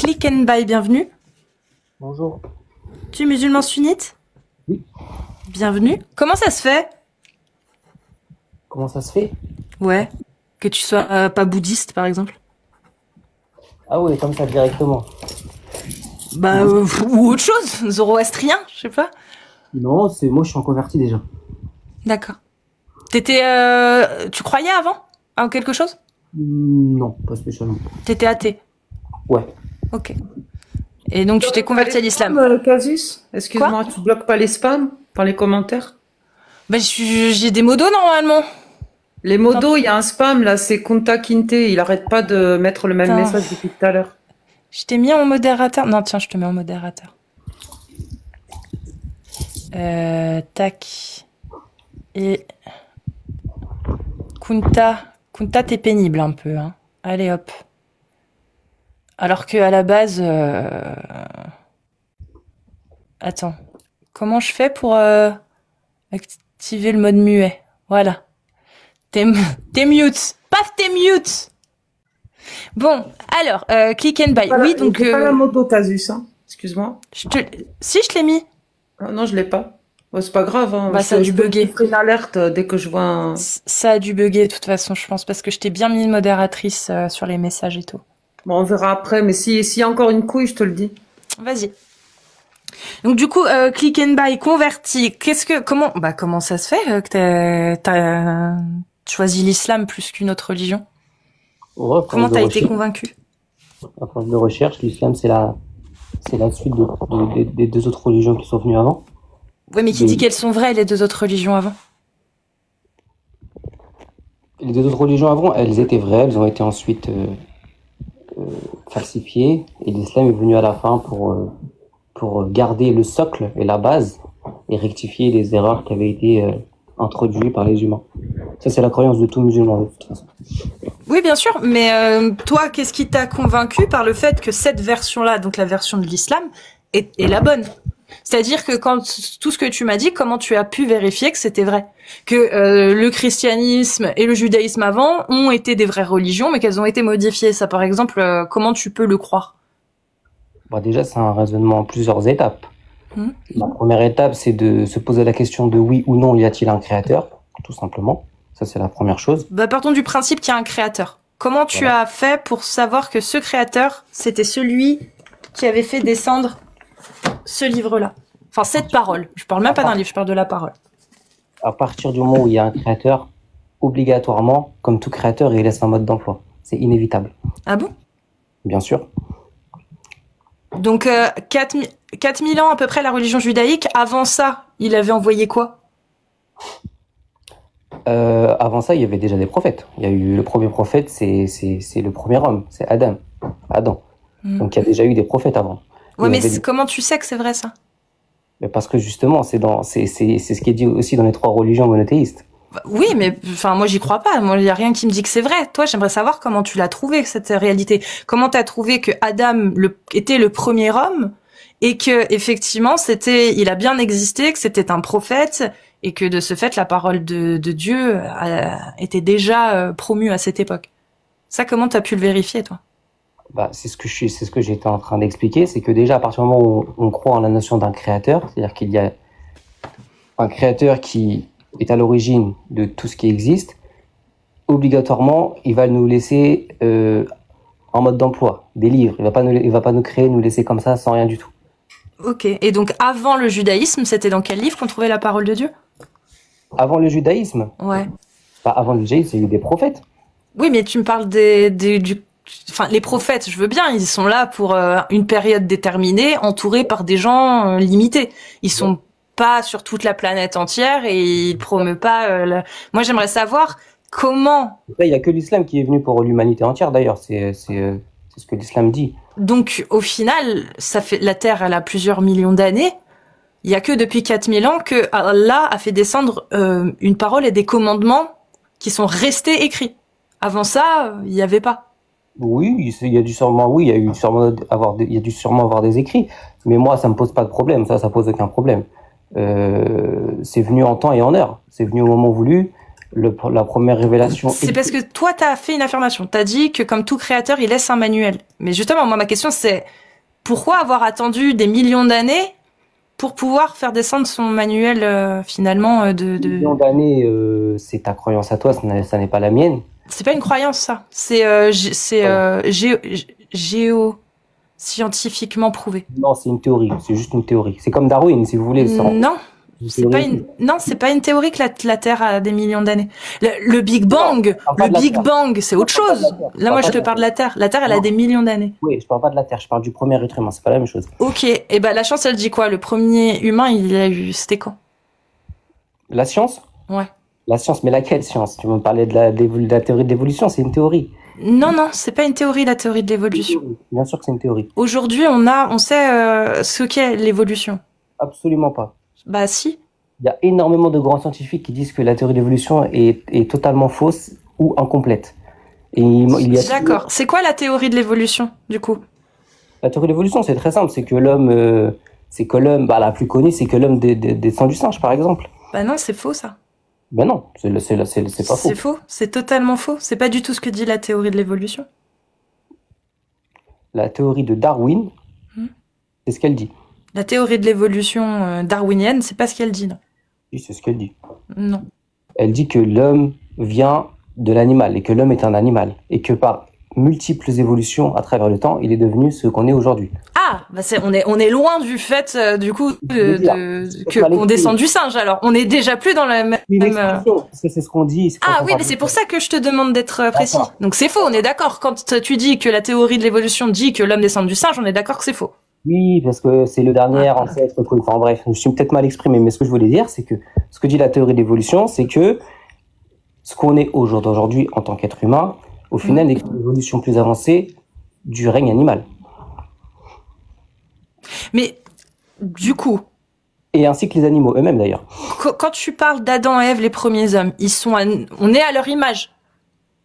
Click and Buy, bienvenue. Bonjour. Tu es musulman sunnite? Oui. Bienvenue. Comment ça se fait? Comment ça se fait? Ouais. Que tu sois pas bouddhiste, par exemple? Ah oui, comme ça, directement. Bah, ou autre chose, zoroastrien, je sais pas. Non, c'est moi, je suis en converti déjà. D'accord. Tu croyais avant en quelque chose? Non, pas spécialement. T'étais athée? Ouais. Ok. Et donc tu t'es converti à l'islam? Casus, excuse-moi, tu bloques pas les spams dans les commentaires? Bah, j'ai des modos normalement. Les modos, il y a un spam là, c'est Kunta Kinte, il arrête pas de mettre le même Attends. message depuis tout à l'heure. Je t'ai mis en modérateur. Non, tiens, je te mets en modérateur. Tac. Et Kunta, t'es pénible un peu, hein. Allez hop. Alors que à la base, attends, comment je fais pour activer le mode muet? Voilà. T'es mute. Paf, t'es mute. Bon, alors, click and buy. Voilà, oui, donc. pas la modo Casus, hein. Excuse-moi. Si, je l'ai mis. Ah, non, je l'ai pas. Bon, c'est pas grave, hein. Bah, ça a dû bugger. Je fais une alerte dès que je vois un... Ça a dû bugger de toute façon, je pense, parce que je t'ai bien mis modératrice sur les messages et tout. Bon, on verra après, mais s'il y a encore une couille, je te le dis. Vas-y. Donc du coup, click and buy converti. Comment ça se fait que t'as choisi l'islam plus qu'une autre religion? Ouais, Comment t'as été convaincu? À force de recherche, l'islam c'est la suite des deux autres religions qui sont venues avant. Oui, mais qui dit qu'elles sont vraies les deux autres religions avant? Les deux autres religions avant, elles étaient vraies, elles ont été ensuite falsifiées, et l'islam est venu à la fin pour garder le socle et la base et rectifier les erreurs qui avaient été introduites par les humains. Ça, c'est la croyance de tout musulman, de toute façon. Oui, bien sûr, mais toi, qu'est-ce qui t'a convaincu par le fait que cette version-là, donc la version de l'islam, est la bonne? C'est-à-dire que quand tout ce que tu m'as dit, comment tu as pu vérifier que c'était vrai? Que le christianisme et le judaïsme avant ont été des vraies religions, mais qu'elles ont été modifiées. Ça, par exemple, comment tu peux le croire? Bah déjà, c'est un raisonnement en plusieurs étapes. La première étape, c'est de se poser la question de oui ou non, y a-t-il un créateur? Tout simplement. Ça, c'est la première chose. Bah, partons du principe qu'il y a un créateur. Comment tu as fait pour savoir que ce créateur, c'était celui qui avait fait descendre ce livre-là? Enfin, cette parole. Je parle même pas d'un livre, je parle de la parole. À partir du moment où il y a un créateur, obligatoirement, comme tout créateur, il laisse un mode d'emploi. C'est inévitable. Ah bon? Bien sûr. Donc, 4000 ans à peu près la religion judaïque. Avant ça, il avait envoyé quoi? Avant ça, il y avait déjà des prophètes. Il y a eu le premier prophète, c'est le premier homme, c'est Adam. Donc il y a déjà eu des prophètes avant. Ouais, mais comment tu sais que c'est vrai ça? Mais parce que justement, c'est ce qui est dit aussi dans les trois religions monothéistes. Oui, mais enfin moi j'y crois pas. Moi il y a rien qui me dit que c'est vrai. Toi, j'aimerais savoir comment tu l'as trouvé cette réalité. Comment t'as trouvé que Adam était le premier homme et que effectivement il a bien existé, que c'était un prophète et que de ce fait la parole de Dieu était déjà promue à cette époque. Ça, comment t'as pu le vérifier, toi? Bah, c'est ce que j'étais en train d'expliquer, c'est que déjà à partir du moment où on croit en la notion d'un créateur, c'est-à-dire qu'il y a un créateur qui est à l'origine de tout ce qui existe, obligatoirement, il va nous laisser en mode d'emploi, des livres. Il va pas nous laisser comme ça sans rien du tout. Ok. Et donc avant le judaïsme, c'était dans quel livre qu'on trouvait la parole de Dieu? Avant le judaïsme? Ouais. Bah, avant le judaïsme, il y a eu des prophètes. Oui, mais tu me parles enfin, les prophètes, je veux bien, ils sont là pour une période déterminée, entourés par des gens limités. Ils sont pas sur toute la planète entière et ils promeuvent pas. Moi, j'aimerais savoir comment. Il y a que l'islam qui est venu pour l'humanité entière. D'ailleurs, c'est ce que l'islam dit. Donc, au final, la Terre, elle a plusieurs millions d'années. Il y a que depuis 4000 ans que Allah a fait descendre une parole et des commandements qui sont restés écrits. Avant ça, il y avait pas. Oui, il y a dû sûrement avoir des écrits, mais moi ça me pose pas de problème, ça pose aucun problème. C'est venu en temps et en heure, c'est venu au moment voulu, La première révélation. C'est parce que toi, t'as fait une affirmation. T'as dit que comme tout créateur, il laisse un manuel. Mais justement, moi, ma question, c'est pourquoi avoir attendu des millions d'années pour pouvoir faire descendre son manuel, finalement, Des millions d'années, c'est ta croyance à toi, ça n'est pas la mienne. C'est pas une croyance, ça. C'est géoscientifiquement prouvé. Non, c'est une théorie. C'est juste une théorie. C'est comme Darwin, si vous voulez. Non. C'est pas une théorie que la Terre a des millions d'années. Le Big Bang, c'est autre chose. Là, moi, je te parle de la Terre. La Terre, elle a des millions d'années. Oui, je parle pas de la Terre, je parle du premier être humain, c'est pas la même chose. Ok, et ben la science, elle dit quoi? Le premier humain, c'était quand? La science? Ouais. La science, mais laquelle science? Tu me parlais de la théorie de l'évolution, c'est une théorie. Non, c'est pas une théorie, la théorie de l'évolution. Bien sûr que c'est une théorie. Aujourd'hui, on sait ce qu'est l'évolution. Absolument pas. Bah si. Il y a énormément de grands scientifiques qui disent que la théorie de l'évolution est totalement fausse ou incomplète. D'accord. C'est quoi la théorie de l'évolution, du coup? La théorie de l'évolution, c'est très simple. C'est que l'homme, la plus connue, c'est que l'homme descend du singe, par exemple. Bah non, c'est faux, ça. Ben non, c'est pas faux. C'est faux. C'est totalement faux. C'est pas du tout ce que dit la théorie de l'évolution. La théorie de Darwin, c'est ce qu'elle dit. La théorie de l'évolution darwinienne, c'est pas ce qu'elle dit, non? Oui, c'est ce qu'elle dit. Non. Elle dit que l'homme vient de l'animal et que l'homme est un animal et que par multiples évolutions à travers le temps, il est devenu ce qu'on est aujourd'hui. Ah, bah on est loin du fait du coup qu'on descend du singe. Alors, on est déjà plus dans la même. Parce que c'est ce qu'on dit. Ah oui, mais c'est pour ça que je te demande d'être précis. Donc c'est faux, on est d'accord. Quand tu dis que la théorie de l'évolution dit que l'homme descend du singe, on est d'accord que c'est faux. Oui, parce que c'est le dernier ancêtre. Enfin bref, je me suis peut-être mal exprimé, mais ce que je voulais dire, c'est que ce que dit la théorie de l'évolution, c'est que ce qu'on est aujourd'hui en tant qu'être humain, au final, n'est qu'une évolution plus avancée du règne animal. Mais du coup, et ainsi que les animaux eux-mêmes d'ailleurs. Quand tu parles d'Adam et Ève, les premiers hommes, on est à leur image,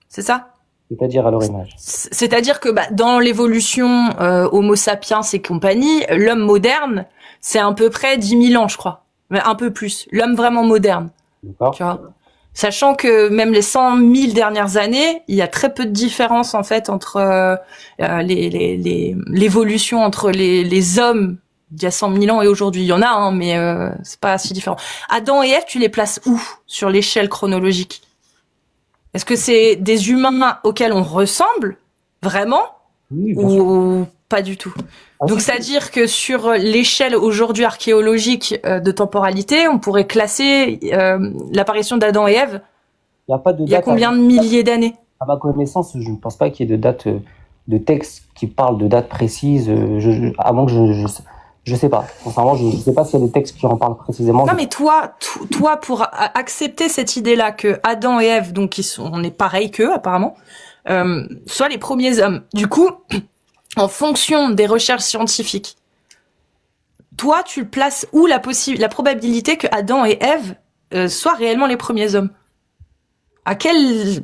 c'est ça? C'est-à-dire à leur image. C'est-à-dire que dans l'évolution Homo sapiens et compagnie, l'homme moderne, c'est à peu près 10 000 ans, je crois. Mais un peu plus. L'homme vraiment moderne. D'accord. Tu vois. Sachant que même les 100 000 dernières années, il y a très peu de différence en fait entre l'évolution entre les hommes d'il y a 100 000 ans et aujourd'hui. Il y en a, mais c'est pas si différent. Adam et Ève, tu les places où sur l'échelle chronologique? Est-ce que c'est des humains auxquels on ressemble, vraiment, ou pas du tout? Donc, c'est-à-dire que sur l'échelle aujourd'hui archéologique de temporalité, on pourrait classer l'apparition d'Adam et Ève il y a combien de milliers d'années? À ma connaissance, je ne pense pas qu'il y ait de date de texte qui parle de dates précises, avant que je sais pas. Sincèrement, je ne sais pas s'il y a des textes qui en parlent précisément. Non, mais toi, pour accepter cette idée-là que Adam et Ève, donc on est pareil qu'eux apparemment, soient les premiers hommes. Du coup, en fonction des recherches scientifiques, toi, tu places où la probabilité que Adam et Ève soient réellement les premiers hommes? À quel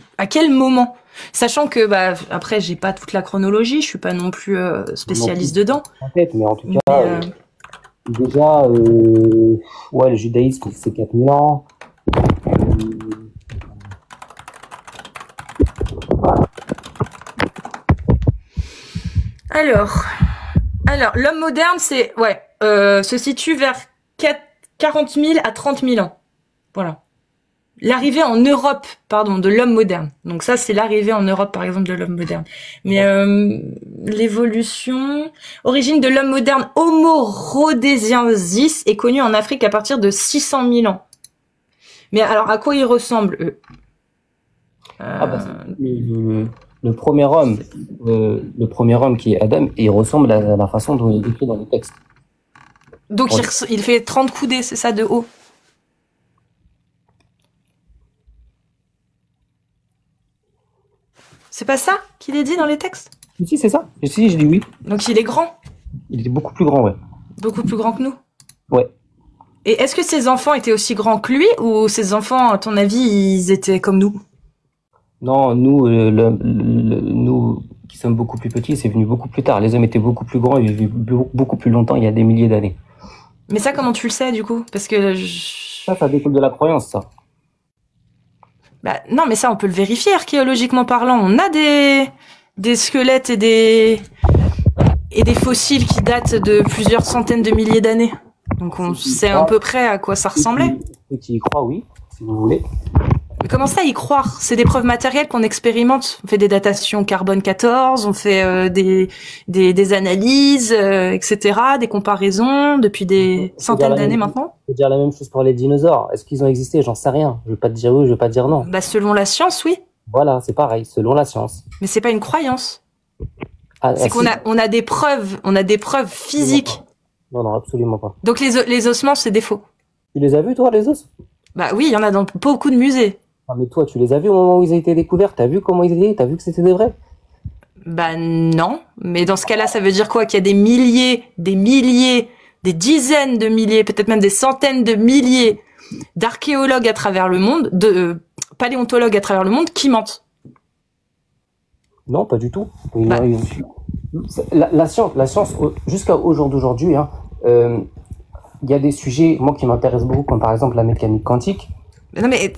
moment? Sachant que après j'ai pas toute la chronologie, je suis pas non plus spécialiste dedans. En tête, mais en tout cas, déjà, le judaïsme c'est 4000 ans. Alors, l'homme moderne se situe vers 40 000 à 30 000 ans. Voilà. L'arrivée en Europe, de l'homme moderne. Donc ça, c'est l'arrivée en Europe, par exemple, de l'homme moderne. Mais l'évolution, origine de l'homme moderne Homo rhodesiensis est connue en Afrique à partir de 600 000 ans. Mais alors, à quoi ils ressemblent, eux? Le premier homme qui est Adam, il ressemble à la façon dont il est décrit dans les textes. Donc il fait 30 coudées, c'est ça, de haut? C'est pas ça qu'il est dit dans les textes? Si, c'est ça. Si, je dis oui. Donc il est grand? Il est beaucoup plus grand, ouais. Beaucoup plus grand que nous? Ouais. Et est-ce que ses enfants étaient aussi grands que lui, ou ses enfants, à ton avis, ils étaient comme nous? Non, nous qui sommes beaucoup plus petits, c'est venu beaucoup plus tard. Les hommes étaient beaucoup plus grands et vivaient beaucoup plus longtemps, il y a des milliers d'années. Mais ça, comment tu le sais, du coup? Parce que ça découle de la croyance, ça. Bah, non, mais ça, on peut le vérifier archéologiquement parlant. On a des squelettes et des fossiles qui datent de plusieurs centaines de milliers d'années. Donc on sait à peu près à quoi ça ressemblait. Ceux qui y croient, oui, si vous voulez. Mais comment ça, y croire? C'est des preuves matérielles qu'on expérimente. On fait des datations carbone 14, on fait des analyses, etc., des comparaisons depuis des centaines d'années maintenant. Je peux dire la même chose pour les dinosaures. Est-ce qu'ils ont existé? J'en sais rien. Je vais pas te dire oui, je vais pas te dire non. Bah, selon la science, oui. Voilà, c'est pareil, selon la science. Mais c'est pas une croyance. C'est qu'on si. on a des preuves physiques. Non, absolument pas. Donc les ossements, c'est des faux. Tu les as vus, toi, les os? Bah oui, il y en a dans beaucoup de musées. Ah, mais toi, tu les as vus au moment où ils ont été découverts? T'as vu comment ils étaient? T'as vu que c'était des vrais? Bah non, mais dans ce cas-là, ça veut dire quoi? Qu'il y a des milliers, des dizaines de milliers, peut-être même des centaines de milliers d'archéologues à travers le monde, de paléontologues à travers le monde qui mentent. Non, pas du tout. Bah. La science, jusqu'à au jour d'aujourd'hui, hein, il y a des sujets, moi, qui m'intéressent beaucoup, comme par exemple la mécanique quantique. Non mais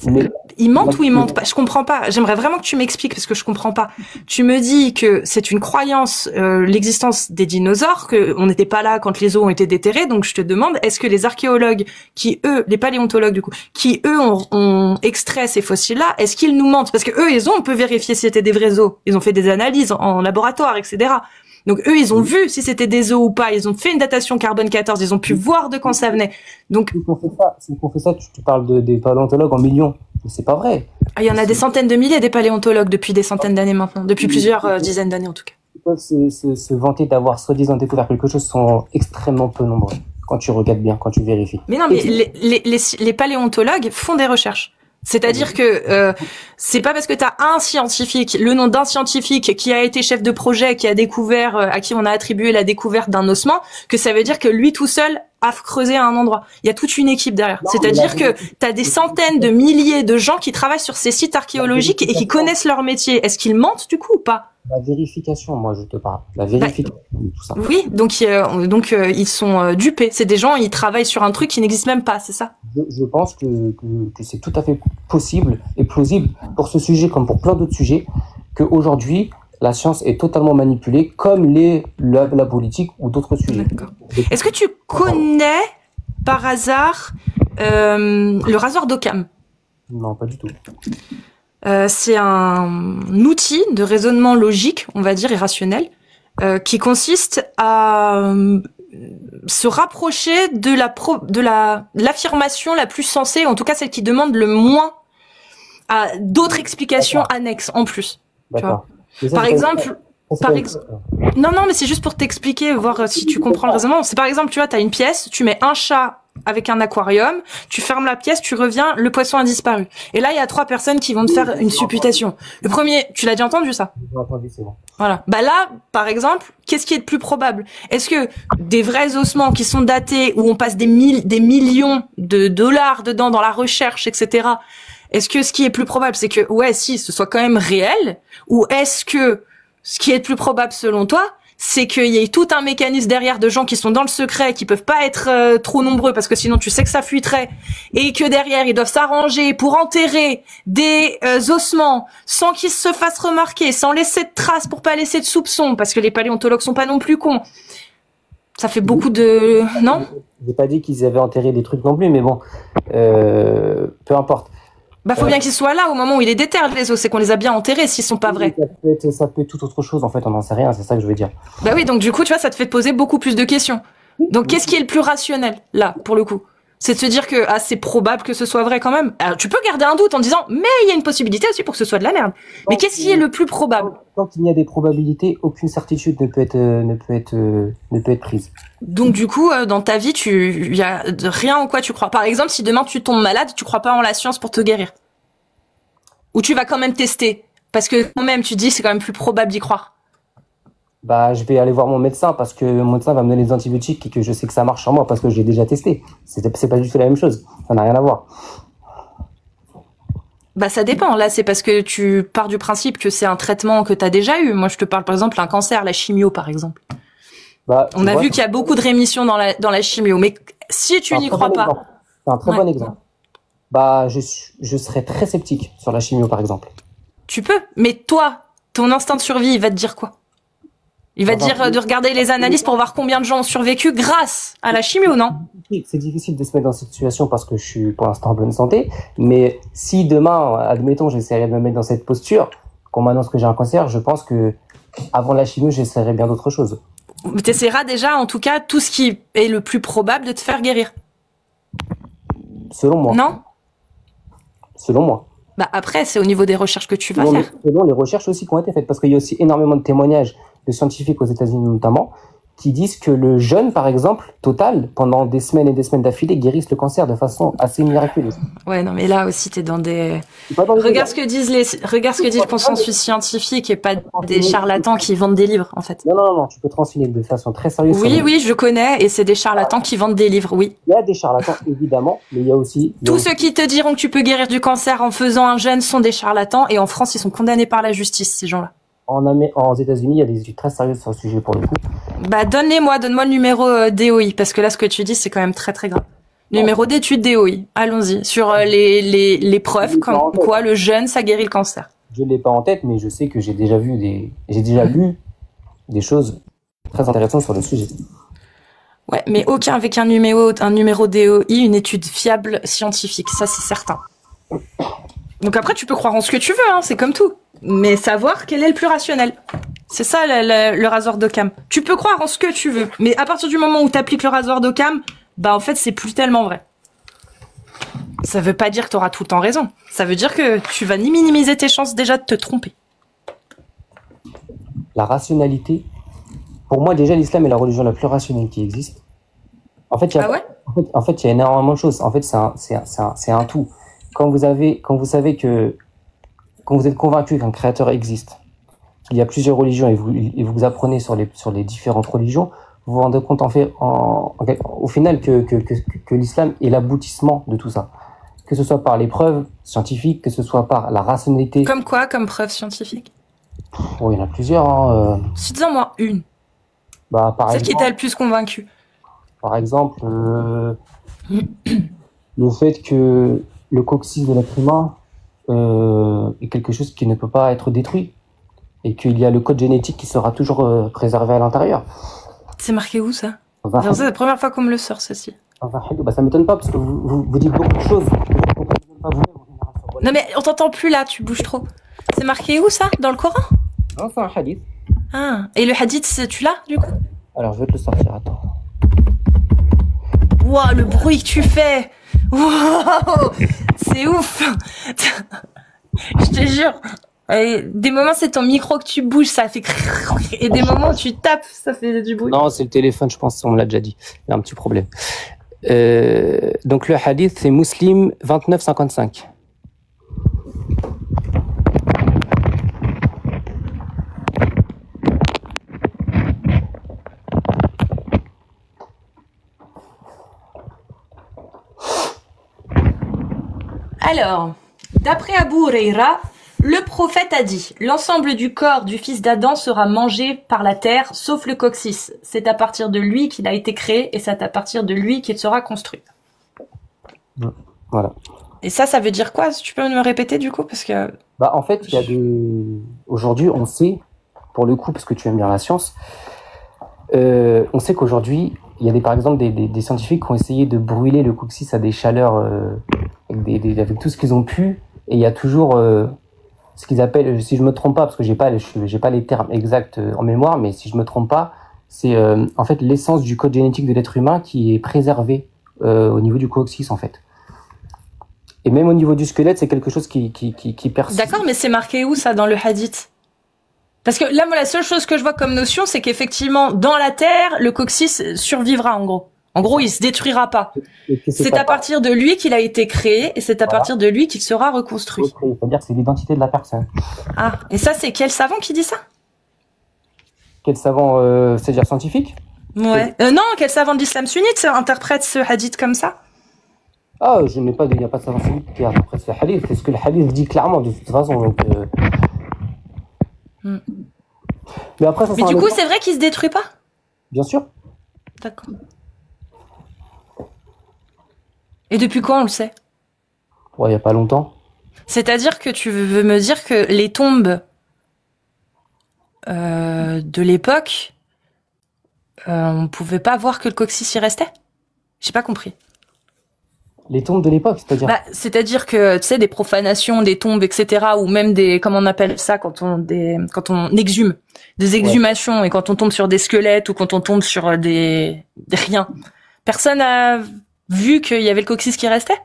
ils mentent ou ils mentent pas? Je comprends pas. J'aimerais vraiment que tu m'expliques parce que je comprends pas. Tu me dis que c'est une croyance, l'existence des dinosaures, que on n'était pas là quand les os ont été déterrés. Donc je te demande, est-ce que les archéologues les paléontologues du coup, qui eux ont extrait ces fossiles-là, est-ce qu'ils nous mentent? Parce que eux, on peut vérifier si c'était des vrais os. Ils ont fait des analyses en laboratoire, etc. Donc eux, ils ont vu si c'était des os ou pas. Ils ont fait une datation carbone 14. Ils ont pu voir de quand ça venait. Donc si on fait ça, tu parles des paléontologues en millions. Mais c'est pas vrai. il y en a des centaines de milliers des paléontologues depuis des centaines d'années maintenant, depuis plusieurs dizaines d'années en tout cas. Ils peuvent se vanter d'avoir soi-disant découvert quelque chose, sont extrêmement peu nombreux. Quand tu regardes bien, quand tu vérifies. Mais non, mais les paléontologues font des recherches. C'est-à-dire que c'est pas parce que t'as un scientifique, le nom d'un scientifique qui a été chef de projet, qui a découvert, à qui on a attribué la découverte d'un ossement, que ça veut dire que lui tout seul a creusé à un endroit. Il y a toute une équipe derrière. C'est-à-dire que t'as des centaines de milliers de gens qui travaillent sur ces sites archéologiques et qui connaissent leur métier. Est-ce qu'ils mentent du coup ou pas? La vérification, moi je te parle. La vérification, tout ça. Oui, donc ils sont dupés. C'est des gens, ils travaillent sur un truc qui n'existe même pas, c'est ça? Je pense que c'est tout à fait possible et plausible pour ce sujet comme pour plein d'autres sujets qu'aujourd'hui la science est totalement manipulée comme la politique ou d'autres sujets. D'accord. Est-ce que tu connais par hasard le rasoir d'Occam? Non, pas du tout. C'est un outil de raisonnement logique, on va dire, et rationnel, qui consiste à se rapprocher de l'affirmation la plus sensée, en tout cas celle qui demande le moins à d'autres explications annexes en plus. D'accord. Par exemple, non, mais c'est juste pour t'expliquer, voir si tu comprends le raisonnement. C'est par exemple, tu vois, t'as une pièce, tu mets un chat avec un aquarium, tu fermes la pièce, tu reviens, le poisson a disparu. Et là, il y a 3 personnes qui vont te faire une supputation. Le premier, tu l'as déjà entendu ça? J'ai entendu, c'est bon. Voilà. Bah là, par exemple, qu'est-ce qui est le plus probable? Est-ce que des vrais ossements qui sont datés, où on passe des millions de dollars dedans dans la recherche, etc. Est-ce que ce qui est plus probable, c'est que, ouais, si, ce soit quand même réel? Ou est-ce que ce qui est le plus probable selon toi, c'est qu'il y ait tout un mécanisme derrière de gens qui sont dans le secret, qui peuvent pas être trop nombreux parce que sinon tu sais que ça fuiterait, et que derrière ils doivent s'arranger pour enterrer des ossements sans qu'ils se fassent remarquer, sans laisser de traces pour pas laisser de soupçons, parce que les paléontologues sont pas non plus cons. Ça fait beaucoup de... Non? J'ai pas dit qu'ils avaient enterré des trucs non plus, mais bon, peu importe. Bah, faut bien qu'ils soient là au moment où il est déterre, les os, c'est qu'on les a bien enterrés s'ils sont pas vrais. Ça peut être tout autre chose, en fait, on n'en sait rien, c'est ça que je veux dire. Bah oui, donc du coup, tu vois, ça te fait te poser beaucoup plus de questions. Donc, qu'est-ce qui est le plus rationnel, là, pour le coup? C'est de se dire que, c'est probable que ce soit vrai quand même. Alors, tu peux garder un doute en disant, mais il y a une possibilité aussi pour que ce soit de la merde. Mais qu'est-ce qui est le plus probable? Tant qu'il y a des probabilités, aucune certitude ne peut être prise. Donc, du coup, dans ta vie, y a rien en quoi tu crois. Par exemple, si demain tu tombes malade, tu crois pas en la science pour te guérir. Ou tu vas quand même tester. Parce que quand même, tu dis, c'est quand même plus probable d'y croire. Bah, je vais aller voir mon médecin parce que mon médecin va me donner des antibiotiques et que je sais que ça marche sur moi parce que j'ai déjà testé. C'est pas du tout la même chose. Ça n'a rien à voir. Bah, ça dépend. Là, c'est parce que tu pars du principe que c'est un traitement que t'as déjà eu. Moi, je te parle, par exemple, un cancer, la chimio, par exemple. Bah, on a vu qu'il y a beaucoup de rémissions dans la chimio. Mais si tu n'y crois pas. C'est un très bon exemple. Bah, je serais très sceptique sur la chimio, par exemple. Tu peux, mais toi, ton instinct de survie, il va te dire quoi? Il va te dire de regarder les analyses pour voir combien de gens ont survécu grâce à la chimio, non? C'est difficile de se mettre dans cette situation parce que je suis pour l'instant en bonne santé. Mais si demain, admettons, j'essaierais de me mettre dans cette posture, qu'on m'annonce que j'ai un cancer, je pense que avant la chimio, j'essaierais bien d'autres choses. Tu essaieras déjà, en tout cas, tout ce qui est le plus probable de te faire guérir. Selon moi. Non? Selon moi. Bah après, c'est au niveau des recherches que tu vas faire. Selon les recherches aussi qui ont été faites, parce qu'il y a aussi énormément de témoignages de scientifiques aux États-Unis notamment, qui disent que le jeûne, par exemple, total, pendant des semaines et des semaines d'affilée, guérissent le cancer de façon assez miraculeuse. Ouais, non, mais là aussi, t'es dans des... Regarde ce que disent le consensus scientifique et pas des charlatans qui vendent des livres, en fait. Non, tu peux te renseigner de façon très sérieuse. Oui, je connais, et c'est des charlatans qui vendent des livres, oui. Il y a des charlatans, évidemment, mais il y a aussi... Tous ceux qui te diront que tu peux guérir du cancer en faisant un jeûne sont des charlatans, et en France, ils sont condamnés par la justice, ces gens-là. En États-Unis, il y a des études très sérieuses sur le sujet pour le coup. Bah, donne-moi le numéro DOI, parce que là, ce que tu dis, c'est quand même très très grave. Numéro d'étude DOI, allons-y, sur les preuves comme quoi le jeûne, ça guérit le cancer. Je l'ai pas en tête, mais je sais que j'ai déjà lu des choses très intéressantes sur le sujet. Ouais, mais aucun avec un numéro DOI, une étude fiable scientifique, ça c'est certain. Donc après, tu peux croire en ce que tu veux, hein, c'est comme tout. Mais savoir quel est le plus rationnel. C'est ça le rasoir d'Occam. Tu peux croire en ce que tu veux, mais à partir du moment où tu appliques le rasoir d'Occam, bah en fait c'est plus tellement vrai. Ça veut pas dire que tu auras tout le temps raison. Ça veut dire que tu vas ni minimiser tes chances déjà de te tromper. La rationalité, pour moi déjà l'islam est la religion la plus rationnelle qui existe. En fait, il y a énormément de choses. En fait, c'est un tout. Quand vous êtes convaincu qu'un créateur existe, qu'il y a plusieurs religions et vous apprenez sur les différentes religions, vous vous rendez compte au final que l'islam est l'aboutissement de tout ça. Que ce soit par les preuves scientifiques, que ce soit par la rationalité. Comme quoi, comme preuve scientifique? Oh, il y en a plusieurs. Hein. Cite-en-moi une. Celle qui t'a le plus convaincu. Par exemple, le fait que le coccyx de l'être humain est quelque chose qui ne peut pas être détruit et qu'il y a le code génétique qui sera toujours préservé à l'intérieur. C'est marqué où ça? C'est la première fois qu'on me le sort, ceci. Ça m'étonne pas parce que vous dites beaucoup de choses. Non mais on t'entend plus là, tu bouges trop. C'est marqué où ça? Dans le Coran? Non, c'est un hadith. Ah, et le hadith, tu l'as du coup? Alors je vais te le sortir, attends. Wow, le bruit que tu fais! Wow, c'est ouf! Je te jure. Des moments, c'est ton micro que tu bouges, ça fait... Et des moments où tu tapes, ça fait du bruit. Non, c'est le téléphone, je pense, on me l'a déjà dit. Il y a un petit problème. Donc le hadith, c'est Muslim 29-55. Alors, d'après Abu Huraira, le prophète a dit « L'ensemble du corps du fils d'Adam sera mangé par la terre, sauf le coccyx. C'est à partir de lui qu'il a été créé et c'est à partir de lui qu'il sera construit. » Voilà. Et ça veut dire quoi? Tu peux me répéter du coup parce que... En fait, aujourd'hui, on sait, pour le coup, parce que tu aimes bien la science, on sait qu'aujourd'hui, il y a par exemple des scientifiques qui ont essayé de brûler le coccyx à des chaleurs avec tout ce qu'ils ont pu, et il y a toujours ce qu'ils appellent, si je me trompe pas, parce que j'ai pas les termes exacts en mémoire, mais si je me trompe pas, c'est en fait l'essence du code génétique de l'être humain qui est préservée au niveau du coccyx en fait. Et même au niveau du squelette, c'est quelque chose qui persiste. D'accord, mais c'est marqué où ça dans le hadith? Parce que là, moi, la seule chose que je vois comme notion, c'est qu'effectivement, dans la terre, le coccyx survivra, en gros. En gros, il se détruira pas. C'est à partir de lui qu'il a été créé, et c'est à partir de lui qu'il sera reconstruit. C'est-à-dire que c'est l'identité de la personne. Ah, et ça, c'est quel savant qui dit ça? Quel savant, c'est-à-dire scientifique? Ouais. Non, quel savant de l'islam sunnite interprète ce hadith comme ça? Ah, il n'y a pas de savant sunnite qui interprète ce hadith. C'est ce que le hadith dit clairement, de toute façon. Donc, Mais après, Mais du coup, c'est vrai qu'il se détruit pas? Bien sûr. D'accord. Et depuis quand on le sait? Ouais, il y a pas longtemps. C'est-à-dire que tu veux me dire que les tombes de l'époque, on pouvait pas voir que le coccyx y restait? J'ai pas compris. Les tombes de l'époque, c'est-à-dire? Bah, c'est-à-dire que, tu sais, des profanations, des tombes, etc., ou même des, comment on appelle ça, quand on exhume, des exhumations, et quand on tombe sur des squelettes, ou quand on tombe sur des rien. Personne a vu qu'il y avait le coccyx qui restait?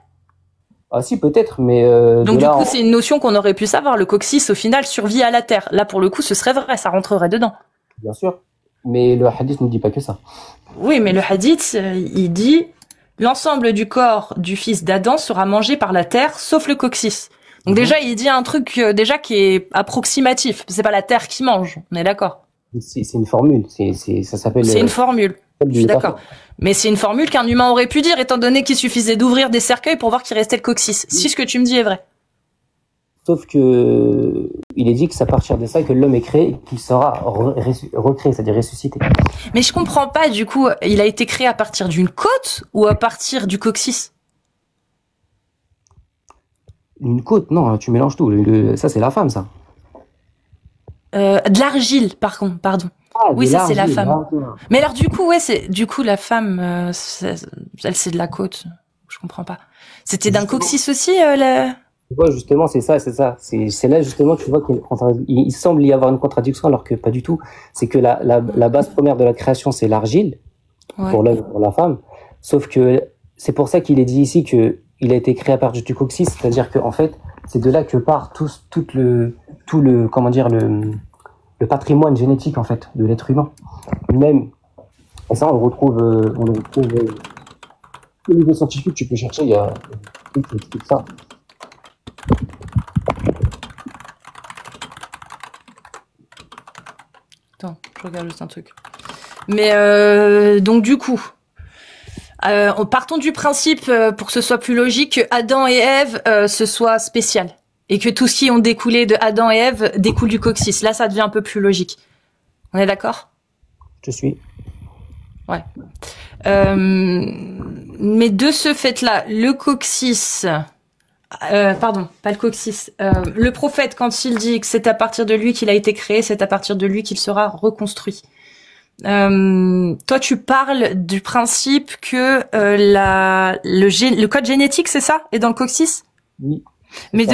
Ah si, peut-être, mais Donc du coup, c'est une notion qu'on aurait pu savoir. Le coccyx, au final, survit à la terre. Là, pour le coup, ce serait vrai, ça rentrerait dedans. Bien sûr. Mais le hadith ne dit pas que ça. Oui, mais le hadith, il dit l'ensemble du corps du fils d'Adam sera mangé par la terre, sauf le coccyx. Donc déjà, il dit un truc déjà qui est approximatif. C'est pas la terre qui mange, on est d'accord. C'est une formule. Ça s'appelle. C'est une formule. Je suis d'accord. Mais c'est une formule qu'un humain aurait pu dire, étant donné qu'il suffisait d'ouvrir des cercueils pour voir qu'il restait le coccyx. Si ce que tu me dis est vrai. Sauf que il est dit que c'est à partir de ça que l'homme est créé, qu'il sera recréé, c'est-à-dire ressuscité. Mais je comprends pas, du coup, il a été créé à partir d'une côte ou à partir du coccyx? Une côte, non, tu mélanges tout. Ça, c'est la femme, ça. De l'argile, par contre, pardon. Ah, oui, ça c'est la femme. Ah, mais alors du coup, ouais, la femme, elle c'est de la côte. Je comprends pas. C'était d'un coccyx aussi, Tu vois, justement, c'est ça. C'est là, justement, que tu vois qu'il semble y avoir une contradiction, alors que pas du tout. C'est que la base première de la création, c'est l'argile, pour l'homme et pour la femme. Sauf que c'est pour ça qu'il est dit ici que il a été créé à partir du coccyx, c'est-à-dire que, en fait, c'est de là que part tout le patrimoine génétique, en fait, de l'être humain. Même, et ça, on le retrouve au niveau scientifique, tu peux chercher, il y a tout ça. Attends, je regarde juste un truc. Mais donc du coup, partons du principe, pour que ce soit plus logique, que Adam et Ève, ce soit spécial. Et que tout ce qui ont découlé de Adam et Ève découle du coccyx. Là, ça devient un peu plus logique. On est d'accord? Je suis. Ouais. Mais de ce fait-là, le coccyx... pardon, pas le coccyx. Le prophète, quand il dit que c'est à partir de lui qu'il a été créé, c'est à partir de lui qu'il sera reconstruit. Toi, tu parles du principe que le code génétique, c'est ça, est dans le coccyx? Oui. Mais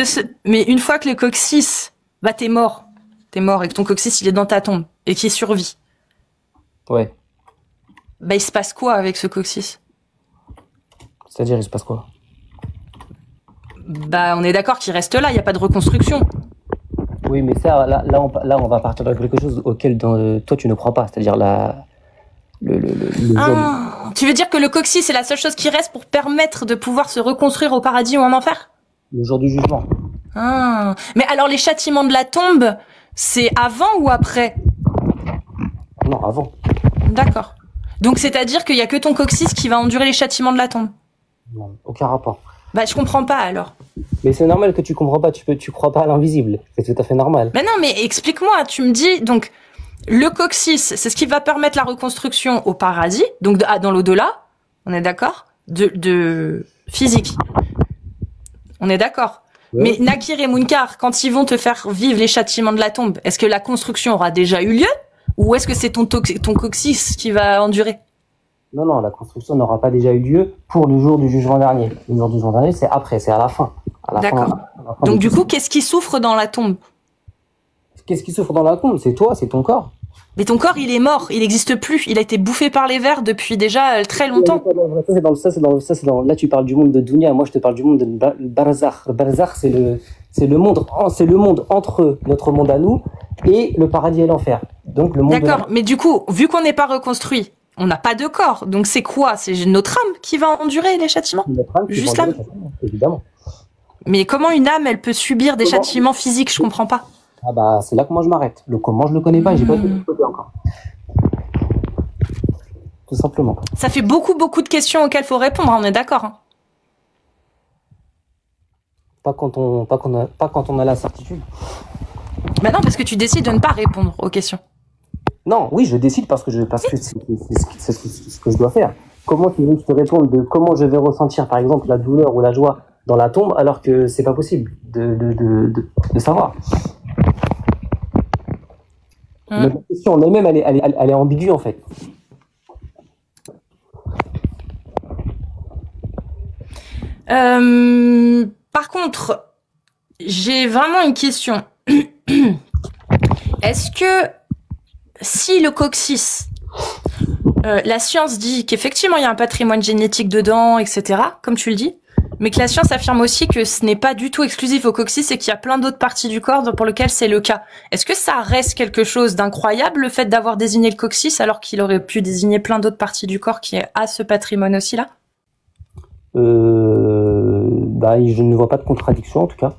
une fois que le coccyx, bah t'es mort et que ton coccyx il est dans ta tombe et qu'il survit. Ouais. Bah il se passe quoi avec ce coccyx? C'est-à-dire, il se passe quoi? Bah on est d'accord qu'il reste là, il y a pas de reconstruction. Oui, mais ça, là, on va partir de quelque chose auquel toi tu ne crois pas, c'est-à-dire tu veux dire que le coccyx c'est la seule chose qui reste pour permettre de pouvoir se reconstruire au paradis ou en enfer? Le jour du jugement. Mais alors les châtiments de la tombe, c'est avant ou après? Non, avant. D'accord. Donc c'est-à-dire qu'il y a que ton coccyx qui va endurer les châtiments de la tombe? Non, aucun rapport. Bah je comprends pas alors. Mais c'est normal que tu comprends pas, tu crois pas à l'invisible. C'est tout à fait normal. Mais non, mais explique-moi, tu me dis, donc, le coccyx, c'est ce qui va permettre la reconstruction au paradis, donc dans l'au-delà, on est d'accord? De physique. On est d'accord. Ouais. Mais Nakir et Munkar, quand ils vont te faire vivre les châtiments de la tombe, est-ce que la construction aura déjà eu lieu? Ou est-ce que c'est ton coccyx qui va endurer? Non, la construction n'aura pas déjà eu lieu pour le jour du jugement dernier. Le jour du jugement dernier, c'est après, c'est à la fin. D'accord. Donc du coup, qu'est-ce qui souffre dans la tombe? Qu'est-ce qui souffre dans la tombe? C'est toi, c'est ton corps. Mais ton corps, il est mort, il n'existe plus. Il a été bouffé par les vers depuis déjà très longtemps. Ça, c'est dans, là, tu parles du monde de Dunya. Moi, je te parle du monde de Barzakh. Le Barzakh, c'est le monde entre notre monde à nous et le paradis et l'enfer. Donc le monde. D'accord. Mais du coup, vu qu'on n'est pas reconstruit, on n'a pas de corps. Donc c'est quoi? C'est notre âme qui va endurer les châtiments? Juste l'âme. Évidemment. Mais comment une âme, elle peut subir des châtiments physiques? Je comprends pas. Ah bah, c'est là que moi je m'arrête. Le comment, je le connais pas, j'ai pas tout côté encore. Tout simplement. Ça fait beaucoup de questions auxquelles faut répondre, on est d'accord. Hein. Pas quand on a la certitude. Bah non, parce que tu décides de ne pas répondre aux questions. Non, oui, je décide parce que c'est ce que je dois faire. Comment tu veux que je te réponde de comment je vais ressentir, par exemple, la douleur ou la joie dans la tombe, alors que c'est pas possible de savoir. La question en elle-même, elle est ambiguë en fait. Par contre, j'ai vraiment une question. Est-ce que si le coccyx, la science dit qu'effectivement il y a un patrimoine génétique dedans, etc., comme tu le dis, mais que la science affirme aussi que ce n'est pas du tout exclusif au coccyx et qu'il y a plein d'autres parties du corps pour lesquelles c'est le cas. Est-ce que ça reste quelque chose d'incroyable, le fait d'avoir désigné le coccyx, alors qu'il aurait pu désigner plein d'autres parties du corps qui a ce patrimoine aussi là? Je ne vois pas de contradiction en tout cas.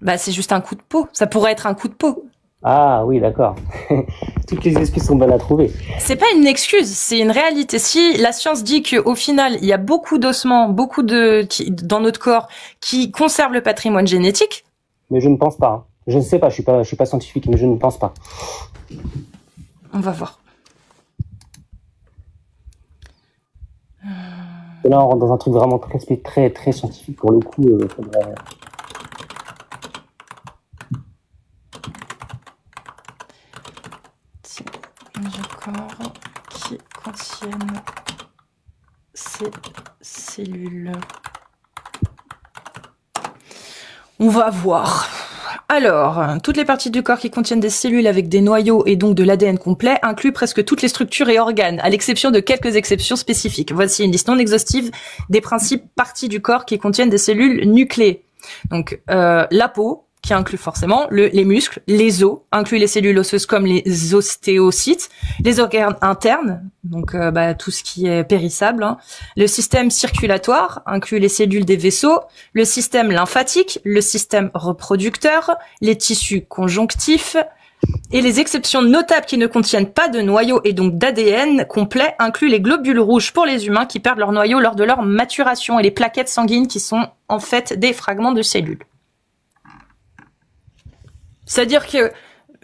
Bah, c'est juste un coup de peau. Ça pourrait être un coup de peau. Ah oui, d'accord. Toutes les excuses sont bonnes à trouver. C'est pas une excuse, c'est une réalité. Si la science dit qu'au final, il y a beaucoup d'ossements, dans notre corps qui conservent le patrimoine génétique. Mais je ne pense pas. Hein. Je ne sais pas, je suis pas scientifique, mais je ne pense pas. On va voir. Et là, on rentre dans un truc vraiment très, très scientifique pour le coup. Faudrait... Du corps qui contiennent ces cellules. On va voir. Alors, toutes les parties du corps qui contiennent des cellules avec des noyaux et donc de l'ADN complet incluent presque toutes les structures et organes, à l'exception de quelques exceptions spécifiques. Voici une liste non exhaustive des principes parties du corps qui contiennent des cellules nucléées. Donc, la peau, qui inclut forcément les muscles, les os, inclut les cellules osseuses comme les ostéocytes, les organes internes, donc tout ce qui est périssable, hein. Le système circulatoire inclut les cellules des vaisseaux, le système lymphatique, le système reproducteur, les tissus conjonctifs, et les exceptions notables qui ne contiennent pas de noyau et donc d'ADN complet incluent les globules rouges pour les humains qui perdent leur noyau lors de leur maturation et les plaquettes sanguines qui sont en fait des fragments de cellules. C'est-à-dire que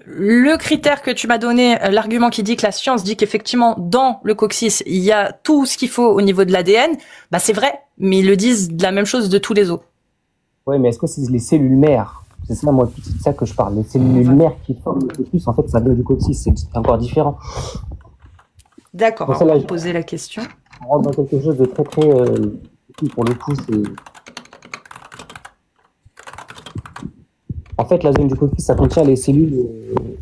le critère que tu m'as donné, l'argument qui dit que la science dit qu'effectivement dans le coccyx il y a tout ce qu'il faut au niveau de l'ADN, bah c'est vrai, mais ils le disent de la même chose de tous les os. Oui, mais est-ce que c'est les cellules mères? C'est ça, moi, c'est de ça que je parle. Les cellules mères qui forment le coccyx, en fait, ça vient du coccyx, c'est encore différent. D'accord, on va poser la question. On rentre dans quelque chose de très, très... pour le coup, c'est... En fait, la zone du coccyx, ça contient les cellules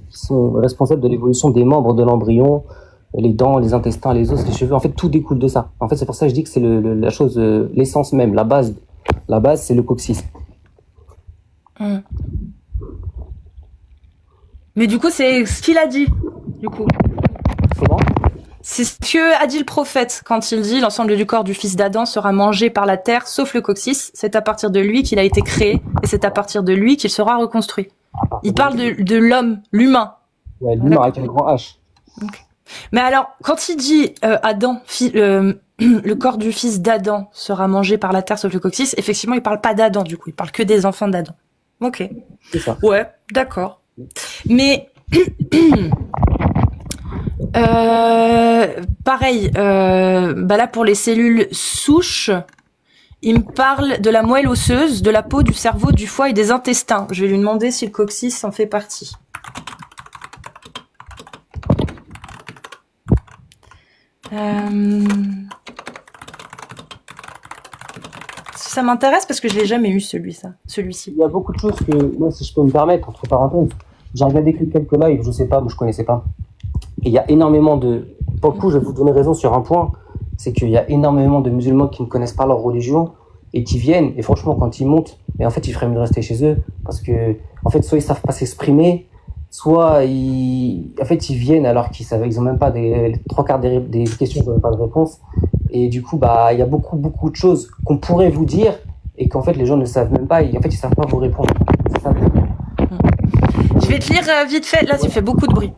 qui sont responsables de l'évolution des membres de l'embryon, les dents, les intestins, les os, les cheveux. En fait, tout découle de ça. En fait, c'est pour ça que je dis que c'est la chose, l'essence même, la base. La base, c'est le coccyx. Mais du coup, c'est ce qu'il a dit. Du coup. Comment ? C'est ce que a dit le prophète quand il dit l'ensemble du corps du fils d'Adam sera mangé par la terre, sauf le coccyx. C'est à partir de lui qu'il a été créé et c'est à partir de lui qu'il sera reconstruit. Il parle de l'homme, l'humain. Ouais, l'humain avec un grand H. Okay. Mais alors, quand il dit Adam, le corps du fils d'Adam sera mangé par la terre, sauf le coccyx, effectivement, il parle pas d'Adam du coup, il parle que des enfants d'Adam. Ok. C'est ça. Ouais, d'accord. Mais pareil, là pour les cellules souches, il me parle de la moelle osseuse, de la peau, du cerveau, du foie et des intestins. Je vais lui demander si le coccyx en fait partie. Ça m'intéresse parce que je l'ai jamais eu celui-ci. Il y a beaucoup de choses que, moi, si je peux me permettre, entre parenthèses, j'ai regardé quelques lives, je sais pas, moi je connaissais pas. Et il y a énormément de... Pour le coup, je vais vous donner raison sur un point, c'est qu'il y a énormément de musulmans qui ne connaissent pas leur religion et qui viennent, et franchement, quand ils montent, mais en fait, ils feraient mieux de rester chez eux, parce que, en fait, soit ils savent pas s'exprimer, soit ils viennent alors qu'ils savent, ils ont même pas les trois quarts des questions, ils n'ont même pas de réponse. Et du coup, il y a beaucoup de choses qu'on pourrait vous dire et qu'en fait, les gens ne savent même pas, et en fait, ils savent pas vous répondre. C'est ça. Je vais te lire vite fait, là, tu fais beaucoup de bruit.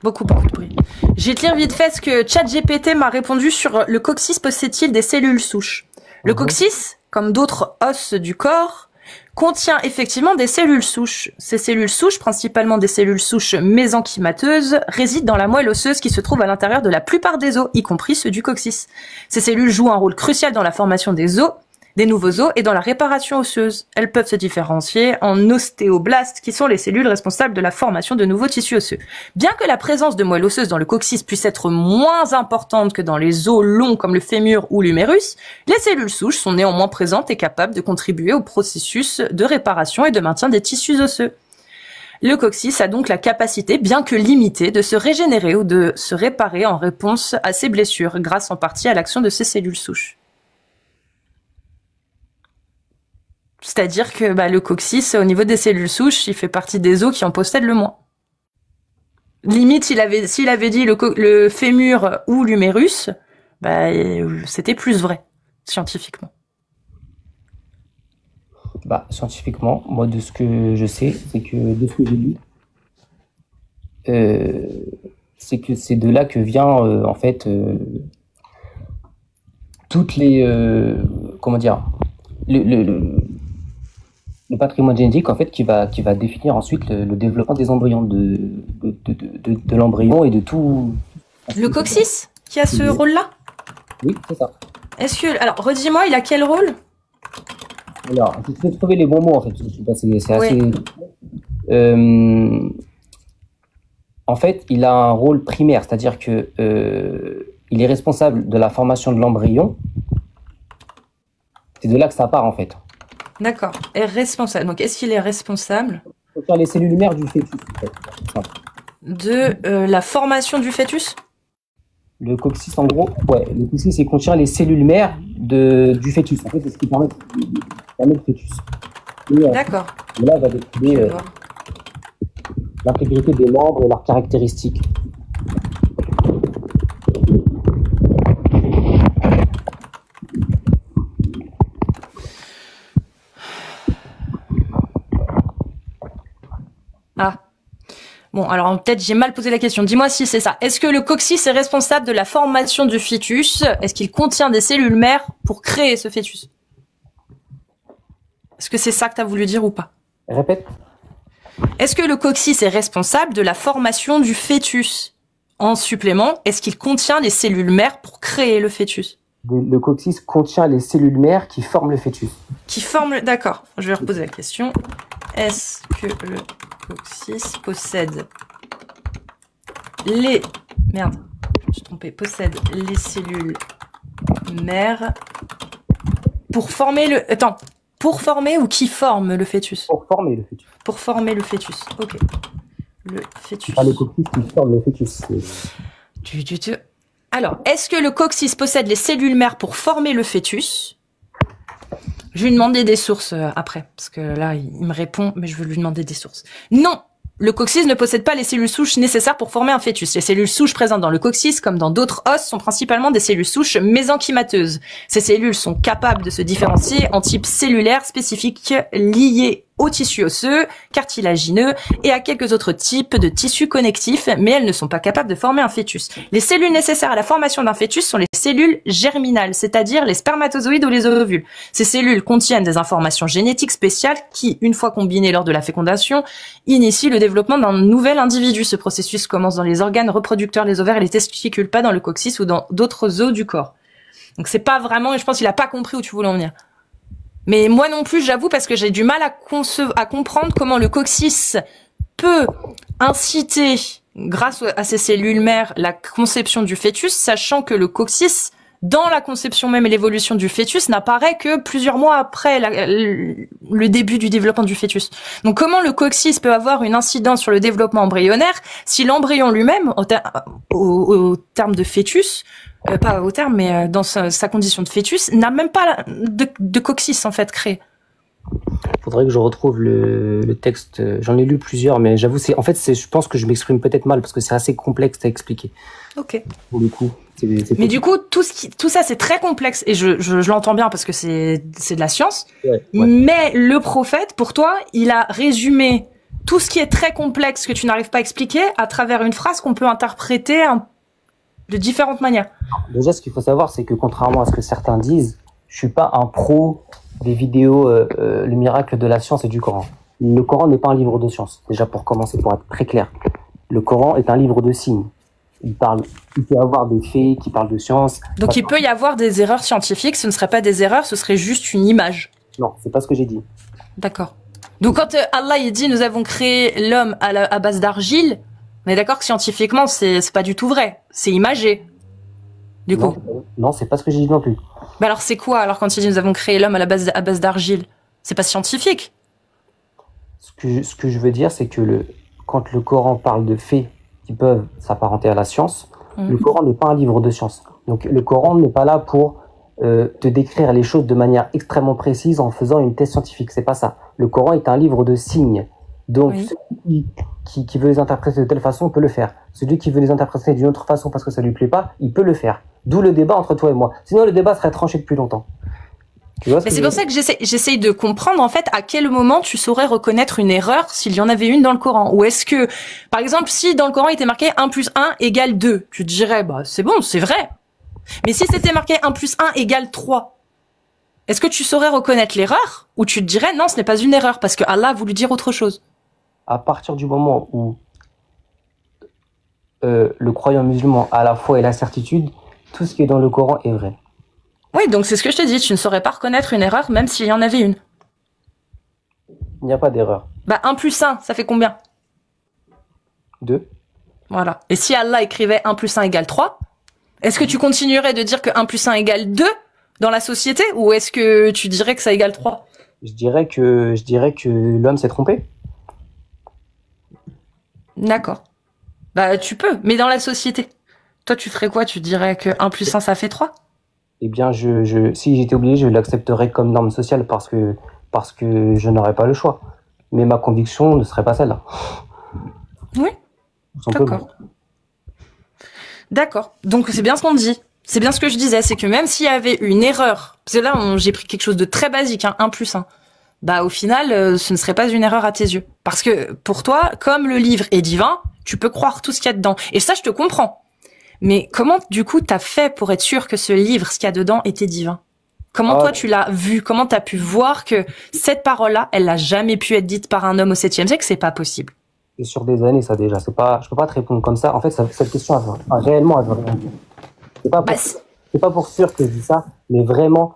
Beaucoup de bruit. Je vais te lire vite fait ce que ChatGPT m'a répondu sur le coccyx possède-t-il des cellules souches. Le coccyx, comme d'autres os du corps, contient effectivement des cellules souches. Ces cellules souches, principalement des cellules souches mésenchymateuses, résident dans la moelle osseuse qui se trouve à l'intérieur de la plupart des os, y compris ceux du coccyx. Ces cellules jouent un rôle crucial dans la formation des os, des nouveaux os et dans la réparation osseuse. Elles peuvent se différencier en ostéoblastes, qui sont les cellules responsables de la formation de nouveaux tissus osseux. Bien que la présence de moelle osseuse dans le coccyx puisse être moins importante que dans les os longs comme le fémur ou l'humérus, les cellules souches sont néanmoins présentes et capables de contribuer au processus de réparation et de maintien des tissus osseux. Le coccyx a donc la capacité, bien que limitée, de se régénérer ou de se réparer en réponse à ses blessures, grâce en partie à l'action de ces cellules souches. C'est-à-dire que le coccyx, au niveau des cellules souches, il fait partie des os qui en possèdent le moins. Limite, s'il avait dit le fémur ou l'humérus, c'était plus vrai, scientifiquement. Scientifiquement, moi, de ce que je sais, c'est que de ce que j'ai lu, c'est que c'est de là que vient, en fait, toutes les... comment dire, le patrimoine génétique, en fait, qui va définir ensuite le développement des embryons, de l'embryon et de tout... Le coccyx qui a ce rôle-là? Oui, c'est ça. Alors, redis-moi, il a quel rôle? Alors, je vais trouver les bons mots, en fait. C'est assez... en fait, il a un rôle primaire, c'est-à-dire que il est responsable de la formation de l'embryon. C'est de là que ça part, en fait. D'accord. Est responsable. Donc, est-ce qu'il est responsable sur les cellules mères du fœtus, en fait. De la formation du fœtus? Le coccyx, en gros, le coccyx, il contient les cellules mères du fœtus. En fait, c'est ce qui permet le fœtus. D'accord. Et là, va décider l'intégrité des membres et leurs caractéristiques. Ah. Bon, alors peut-être j'ai mal posé la question. Dis-moi si c'est ça. Est-ce que le coccyx est responsable de la formation du fœtus? Est-ce qu'il contient des cellules mères pour créer ce fœtus? Est-ce que c'est ça que tu as voulu dire ou pas? Répète. Est-ce que le coccyx est responsable de la formation du fœtus? En supplément, est-ce qu'il contient les cellules mères pour créer le fœtus? Le coccyx contient les cellules mères qui forment le fœtus. D'accord, je vais reposer la question. Est-ce que le coccyx possède les... Merde, je me suis trompée. Possède les cellules mères pour former le... Attends, pour former ou qui forme le fœtus? Pour former le fœtus. Pour former le fœtus, ok. Le fœtus. Pas le coccyx qui forme le fœtus. Alors, est-ce que le coccyx possède les cellules mères pour former le fœtus? Je vais lui demander des sources après, parce que là, il me répond, mais je veux lui demander des sources. Non! Le coccyx ne possède pas les cellules souches nécessaires pour former un fœtus. Les cellules souches présentes dans le coccyx, comme dans d'autres os, sont principalement des cellules souches mésenchymateuses. Ces cellules sont capables de se différencier en types cellulaires spécifiques liés au tissu osseux, cartilagineux et à quelques autres types de tissus connectifs, mais elles ne sont pas capables de former un fœtus. Les cellules nécessaires à la formation d'un fœtus sont les cellules germinales, c'est-à-dire les spermatozoïdes ou les ovules. Ces cellules contiennent des informations génétiques spéciales qui, une fois combinées lors de la fécondation, initient le développement d'un nouvel individu. Ce processus commence dans les organes reproducteurs, les ovaires et les testicules, pas dans le coccyx ou dans d'autres os du corps. Donc c'est pas vraiment, et je pense qu'il a pas compris où tu voulais en venir. Mais moi non plus, j'avoue, parce que j'ai du mal à comprendre comment le coccyx peut inciter, grâce à ces cellules mères, la conception du fœtus, sachant que le coccyx, dans la conception même et l'évolution du fœtus, n'apparaît que plusieurs mois après le début du développement du fœtus. Donc comment le coccyx peut avoir une incidence sur le développement embryonnaire si l'embryon lui-même, au terme de fœtus, pas au terme, mais dans sa condition de fœtus, n'a même pas de coccyx en fait créé. Faudrait que je retrouve le texte. J'en ai lu plusieurs, mais j'avoue, je pense que je m'exprime peut-être mal parce que c'est assez complexe à expliquer. Ok. Pour le coup. Mais du coup, tout ça, c'est très complexe et je l'entends bien parce que c'est de la science. Ouais. Mais le prophète, pour toi, il a résumé tout ce qui est très complexe que tu n'arrives pas à expliquer à travers une phrase qu'on peut interpréter de différentes manières. Déjà, ce qu'il faut savoir, c'est que contrairement à ce que certains disent, je suis pas un pro des vidéos le miracle de la science et du Coran. Le Coran n'est pas un livre de science, déjà pour commencer, pour être très clair. Le Coran est un livre de signes. il peut y avoir des faits qui parlent de science. Donc il peut y avoir des erreurs scientifiques, ce ne serait pas des erreurs, ce serait juste une image. Non, c'est pas ce que j'ai dit. D'accord. Donc quand Allah il dit nous avons créé l'homme à base d'argile, on est d'accord que scientifiquement c'est pas du tout vrai, c'est imagé. Du coup. Non, c'est pas ce que j'ai dit non plus. Mais alors c'est quoi alors quand il dit nous avons créé l'homme à base d'argile? C'est pas scientifique. Ce que je veux dire, c'est que quand le Coran parle de faits qui peuvent s'apparenter à la science, le Coran n'est pas un livre de science. Donc le Coran n'est pas là pour te décrire les choses de manière extrêmement précise en faisant une thèse scientifique. C'est pas ça. Le Coran est un livre de signes. Donc celui qui veut les interpréter de telle façon peut le faire. Celui qui veut les interpréter d'une autre façon parce que ça lui plaît pas, il peut le faire. D'où le débat entre toi et moi. Sinon le débat serait tranché depuis longtemps. Mais c'est pour ça que j'essaye de comprendre en fait à quel moment tu saurais reconnaître une erreur s'il y en avait une dans le Coran. Ou est-ce que, par exemple, si dans le Coran il était marqué 1 + 1 = 2, tu te dirais bah c'est bon, c'est vrai. Mais si c'était marqué 1 + 1 = 3, est-ce que tu saurais reconnaître l'erreur ou tu te dirais non, ce n'est pas une erreur parce que Allah a voulu dire autre chose? À partir du moment où le croyant musulman a la foi et la certitude, tout ce qui est dans le Coran est vrai. Oui, donc c'est ce que je te dis, tu ne saurais pas reconnaître une erreur même s'il y en avait une. Il n'y a pas d'erreur. Bah 1 + 1, ça fait combien? 2. Voilà. Et si Allah écrivait 1 + 1 = 3, est-ce que tu continuerais de dire que 1 + 1 = 2 dans la société ou est-ce que tu dirais que ça égale 3? Je dirais que l'homme s'est trompé. D'accord. Bah tu peux, mais dans la société. Toi tu ferais quoi? Tu dirais que 1 + 1 ça fait 3? Eh bien, si j'étais obligé, je l'accepterais comme norme sociale parce que je n'aurais pas le choix. Mais ma conviction ne serait pas celle-là. Oui, d'accord. D'accord. Donc c'est bien ce qu'on dit. C'est bien ce que je disais, c'est que même s'il y avait une erreur, parce que là j'ai pris quelque chose de très basique, 1 + 1, bah au final ce ne serait pas une erreur à tes yeux. Parce que pour toi, comme le livre est divin, tu peux croire tout ce qu'il y a dedans. Et ça je te comprends. Mais comment, du coup, t'as fait pour être sûr que ce livre, ce qu'il y a dedans, était divin? Comment toi, tu l'as vu? Comment t'as pu voir que cette parole-là, elle n'a jamais pu être dite par un homme au 7e siècle? C'est pas possible. C'est sur des années, ça, déjà. Je peux pas te répondre comme ça. En fait, cette question, réellement, elle veut rien dire. C'est pas pour sûr que je dis ça, mais vraiment,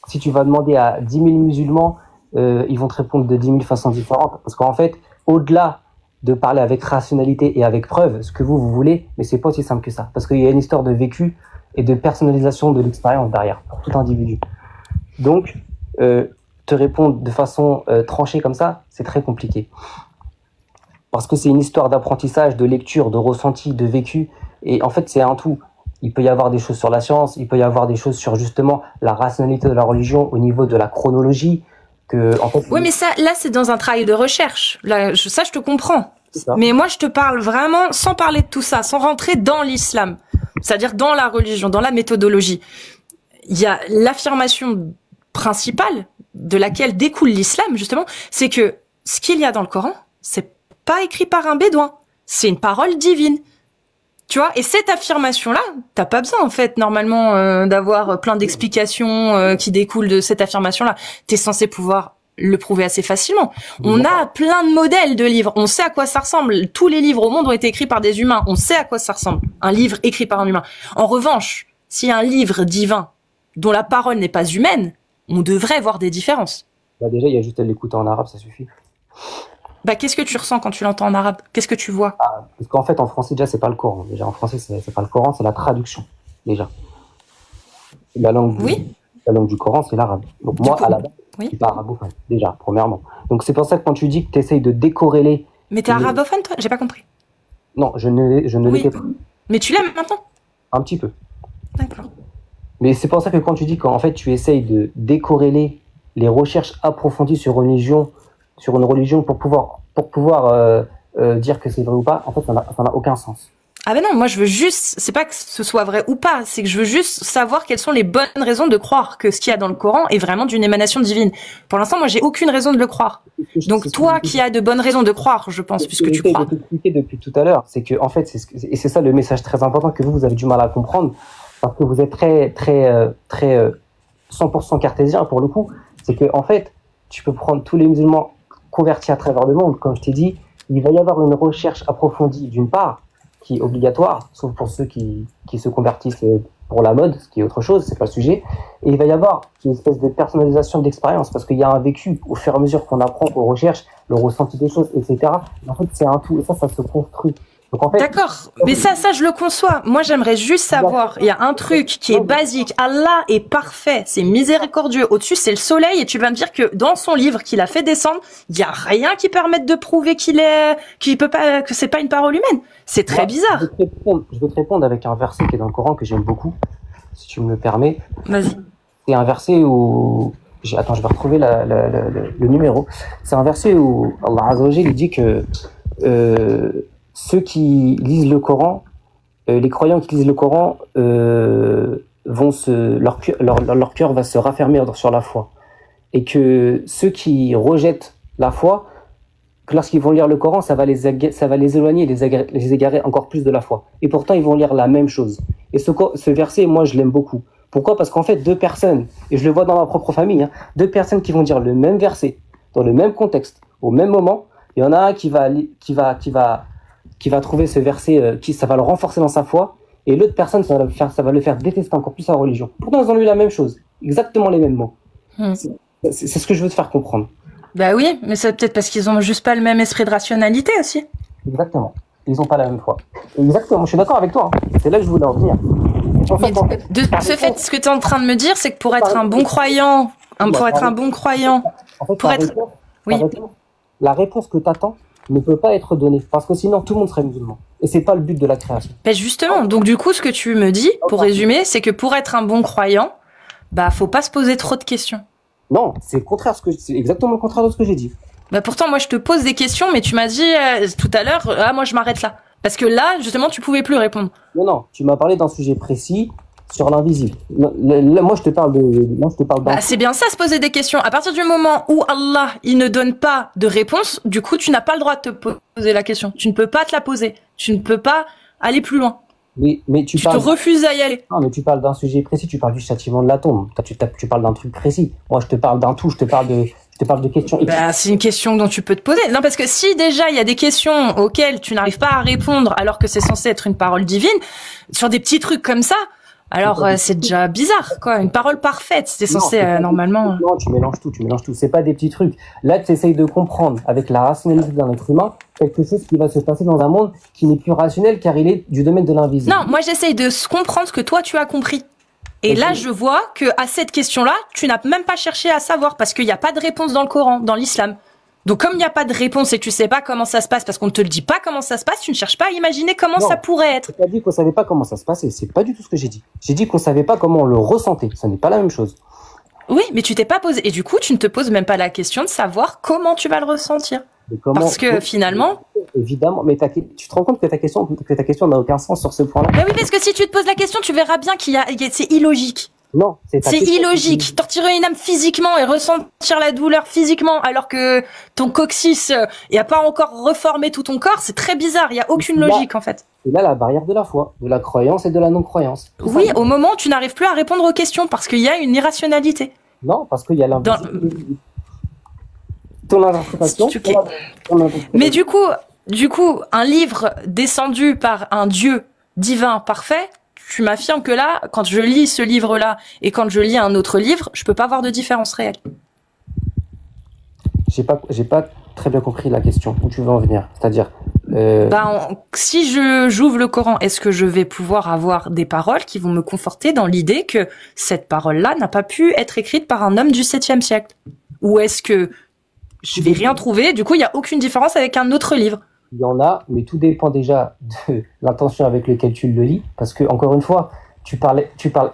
si tu vas demander à 10 000 musulmans, ils vont te répondre de 10 000 façons différentes. Parce qu'en fait, au-delà de parler avec rationalité et avec preuve, ce que vous voulez, mais c'est pas aussi simple que ça. Parce qu'il y a une histoire de vécu et de personnalisation de l'expérience derrière, pour tout individu. Donc, te répondre de façon tranchée comme ça, c'est très compliqué. Parce que c'est une histoire d'apprentissage, de lecture, de ressenti, de vécu. Et en fait, c'est un tout. Il peut y avoir des choses sur la science, il peut y avoir des choses sur justement la rationalité de la religion au niveau de la chronologie. Oui, mais ça, là, c'est dans un travail de recherche. Là, ça, je te comprends. Mais moi, je te parle vraiment sans parler de tout ça, sans rentrer dans l'islam. C'est-à-dire dans la religion, dans la méthodologie. Il y a l'affirmation principale de laquelle découle l'islam, justement, c'est que ce qu'il y a dans le Coran, c'est pas écrit par un bédouin. C'est une parole divine. Tu vois, et cette affirmation-là, t'as pas besoin, en fait, normalement, d'avoir plein d'explications qui découlent de cette affirmation-là. T'es censé pouvoir le prouver assez facilement. On a plein de modèles de livres. On sait à quoi ça ressemble. Tous les livres au monde ont été écrits par des humains. On sait à quoi ça ressemble. Un livre écrit par un humain. En revanche, s'il y a un livre divin dont la parole n'est pas humaine, on devrait voir des différences. Bah déjà, il y a juste à l'écouter en arabe, ça suffit. Bah, qu'est-ce que tu ressens quand tu l'entends en arabe? Qu'est-ce que tu vois? Parce qu'en fait, en français, déjà, c'est pas le Coran. Déjà, en français, c'est pas le Coran, c'est la traduction. Déjà. La langue du Coran, c'est l'arabe. Donc, moi, à la base, je suis pas arabophone. Déjà, premièrement. Donc, c'est pour ça que quand tu dis que tu essayes de décorréler. Mais t'es arabophone, toi? J'ai pas compris. Non, je ne l'étais pas. Mais tu l'aimes maintenant? Un petit peu. D'accord. Mais c'est pour ça que quand tu dis qu'en fait, tu essayes de décorréler les recherches approfondies sur une religion pour pouvoir dire que c'est vrai ou pas, en fait, ça n'a aucun sens. Ah ben non, moi je veux juste, c'est pas que ce soit vrai ou pas, c'est que je veux juste savoir quelles sont les bonnes raisons de croire que ce qu'il y a dans le Coran est vraiment d'une émanation divine. Pour l'instant, moi j'ai aucune raison de le croire. Donc toi qui as de bonnes raisons de croire, je pense, puisque tu crois. Ce que je t'expliquais depuis tout à l'heure, c'est que en fait, et c'est ça le message très important que vous avez du mal à comprendre, parce que vous êtes très 100% cartésien pour le coup, c'est que en fait, tu peux prendre tous les musulmans convertis à travers le monde, comme je t'ai dit, il va y avoir une recherche approfondie d'une part, qui est obligatoire, sauf pour ceux qui se convertissent pour la mode, ce qui est autre chose, c'est pas le sujet. Et il va y avoir une espèce de personnalisation d'expérience, parce qu'il y a un vécu au fur et à mesure qu'on apprend, qu'on recherche, le ressenti des choses, etc. En fait, c'est un tout, et ça se construit. Donc, en fait, d'accord, mais ça je le conçois. Moi, j'aimerais juste savoir, il y a un truc qui est basique. Allah est parfait, c'est miséricordieux. Au-dessus, c'est le soleil, et tu vas me dire que dans son livre qu'il a fait descendre, il y a rien qui permette de prouver qu'il peut pas, que c'est pas une parole humaine. C'est très bizarre. Je vais te répondre avec un verset qui est dans le Coran que j'aime beaucoup, si tu me le permets. Vas-y. C'est un verset où, attends, je vais retrouver le numéro. C'est un verset où Allah Azza wa Jalla, il dit que ceux qui lisent le Coran, les croyants qui lisent le Coran, leur cœur va se raffermir sur la foi. Et que ceux qui rejettent la foi, que lorsqu'ils vont lire le Coran, ça va les éloigner, les égarer encore plus de la foi. Et pourtant, ils vont lire la même chose. Et ce verset, moi, je l'aime beaucoup. Pourquoi ? Parce qu'en fait, deux personnes, et je le vois dans ma propre famille, deux personnes qui vont dire le même verset, dans le même contexte, au même moment, il y en a un qui va trouver ce verset, ça va le renforcer dans sa foi, et l'autre personne, ça va le faire détester encore plus sa religion. Pourtant, ils ont lu la même chose, exactement les mêmes mots. C'est ce que je veux te faire comprendre. Bah oui, mais c'est peut-être parce qu'ils ont juste pas le même esprit de rationalité aussi. Exactement. Ils n'ont pas la même foi. Exactement, je suis d'accord avec toi. C'est là que je voulais en venir. Ce que tu es en train de me dire, c'est que pour être un bon croyant, la réponse que tu attends ne peut pas être donnée, parce que sinon tout le monde serait musulman. Et c'est pas le but de la création. Ben justement, donc du coup, ce que tu me dis, pour résumer, c'est que pour être un bon croyant, bah faut pas se poser trop de questions. Non, c'est exactement le contraire de ce que j'ai dit. Bah pourtant, moi je te pose des questions, mais tu m'as dit tout à l'heure, moi je m'arrête là. Parce que là, justement, tu pouvais plus répondre. Non, tu m'as parlé d'un sujet précis sur l'invisible. Là, moi, je te parle d'un... c'est bien ça, se poser des questions. À partir du moment où Allah, il ne donne pas de réponse, du coup, tu n'as pas le droit de te poser la question. Tu ne peux pas te la poser. Tu ne peux pas aller plus loin. Mais tu te refuses à y aller. Non, mais tu parles d'un sujet précis. Tu parles du châtiment de la tombe. Tu parles d'un truc précis. Moi, je te parle d'un tout. Je te parle de questions. C'est une question dont tu peux te poser. Non, parce que si déjà il y a des questions auxquelles tu n'arrives pas à répondre alors que c'est censé être une parole divine, sur des petits trucs comme ça, alors c'est déjà bizarre, quoi. Une parole parfaite, c'est censé normalement... Non, tu mélanges tout. C'est pas des petits trucs. Là, tu essayes de comprendre avec la rationalité d'un être humain quelque chose qui va se passer dans un monde qui n'est plus rationnel car il est du domaine de l'invisible. Non, moi j'essaye de comprendre ce que toi tu as compris. Et là, je vois que à cette question-là, tu n'as même pas cherché à savoir parce qu'il n'y a pas de réponse dans le Coran, dans l'islam. Donc, comme il n'y a pas de réponse et tu sais pas comment ça se passe parce qu'on ne te le dit pas comment ça se passe, tu ne cherches pas à imaginer comment ça pourrait être. Tu as dit qu'on savait pas comment ça se passait. C'est pas du tout ce que j'ai dit. J'ai dit qu'on savait pas comment on le ressentait. Ce n'est pas la même chose. Oui, mais tu t'es pas posé. Et du coup, tu ne te poses même pas la question de savoir comment tu vas le ressentir. Parce que finalement... Évidemment, mais tu te rends compte que ta question n'a aucun sens sur ce point-là. Mais oui, parce que si tu te poses la question, tu verras bien c'est illogique. Non, c'est illogique. Torturer une âme physiquement et ressentir la douleur physiquement alors que ton coccyx n'a pas encore reformé tout ton corps, c'est très bizarre. Il n'y a aucune logique en fait. C'est là la barrière de la foi, de la croyance et de la non-croyance. Oui, au moment où tu n'arrives plus à répondre aux questions parce qu'il y a une irrationalité. Non, parce qu'il y a l'invisible. Ton interprétation. Mais du coup, un livre descendu par un Dieu divin parfait, tu m'affirmes que là, quand je lis ce livre-là et quand je lis un autre livre, je peux pas voir de différence réelle. J'ai pas très bien compris la question. Où tu veux en venir? C'est-à-dire, si j'ouvre le Coran, est-ce que je vais pouvoir avoir des paroles qui vont me conforter dans l'idée que cette parole-là n'a pas pu être écrite par un homme du 7e siècle? Ou est-ce que je vais rien trouver, du coup, il n'y a aucune différence avec un autre livre? Il y en a, mais tout dépend déjà de l'intention avec laquelle tu le lis. Parce que, encore une fois, tu parles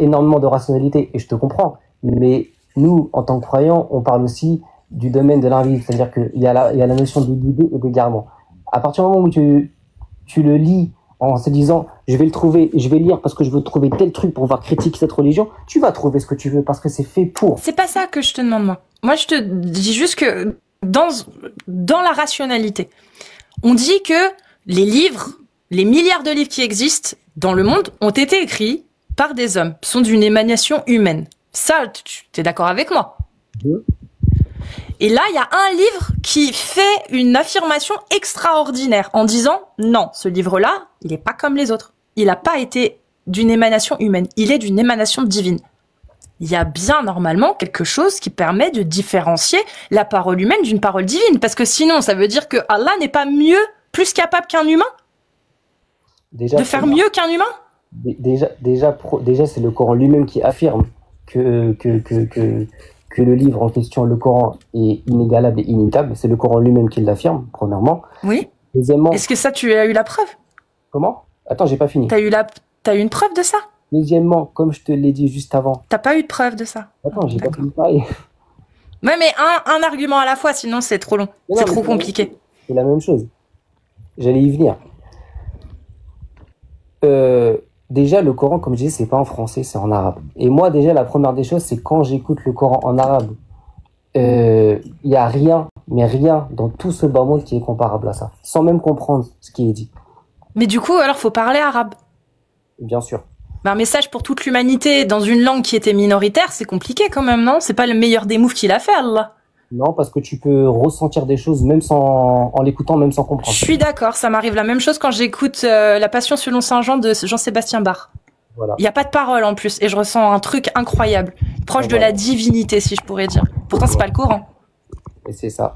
énormément de rationalité, et je te comprends. Mais nous, en tant que croyants, on parle aussi du domaine de l'invisible. C'est-à-dire qu'il y a la notion d'idée et d'égarement. À partir du moment où tu le lis en se disant, je vais le trouver, je vais lire parce que je veux trouver tel truc pour pouvoir critiquer cette religion, tu vas trouver ce que tu veux parce que c'est fait pour. C'est pas ça que je te demande, moi. Moi, je te dis juste que dans la rationalité, on dit que les livres, les milliards de livres qui existent dans le monde ont été écrits par des hommes, sont d'une émanation humaine. Ça, tu es d'accord avec moi? Et là, il y a un livre qui fait une affirmation extraordinaire en disant non, ce livre-là, il n'est pas comme les autres. Il n'a pas été d'une émanation humaine, il est d'une émanation divine. Il y a bien normalement quelque chose qui permet de différencier la parole humaine d'une parole divine, parce que sinon, ça veut dire que Allah n'est pas mieux, plus capable qu'un humain, de faire mieux qu'un humain. Déjà, c'est le Coran lui-même qui affirme que le livre en question, le Coran, est inégalable et inimitable. C'est le Coran lui-même qui l'affirme, premièrement. Oui. Deuxièmement... Est-ce que ça, tu as eu la preuve? Comment? Attends, j'ai pas fini. T'as eu une preuve de ça? Deuxièmement, comme je te l'ai dit juste avant... T'as pas eu de preuve de ça? Attends, j'ai pas fini de parler. Ouais, mais un argument à la fois, sinon c'est trop long. C'est trop compliqué. C'est la même chose. J'allais y venir. Déjà, le Coran, comme je disais, c'est pas en français, c'est en arabe. Et moi, déjà, la première des choses, c'est quand j'écoute le Coran en arabe, il y a rien, mais rien dans tout ce bas monde qui est comparable à ça, sans même comprendre ce qui est dit. Mais du coup, alors, faut parler arabe. Bien sûr. Un message pour toute l'humanité dans une langue qui était minoritaire, c'est compliqué quand même, non? C'est pas le meilleur des moves qu'il a fait, Allah. Non, parce que tu peux ressentir des choses même en l'écoutant, même sans comprendre. Je suis d'accord, ça m'arrive la même chose quand j'écoute La Passion selon Saint Jean de Jean-Sébastien Bach. Voilà. Il n'y a pas de parole en plus, et je ressens un truc incroyable, proche de la divinité, si je pourrais dire. Pourtant, c'est pas le Coran. Et c'est ça.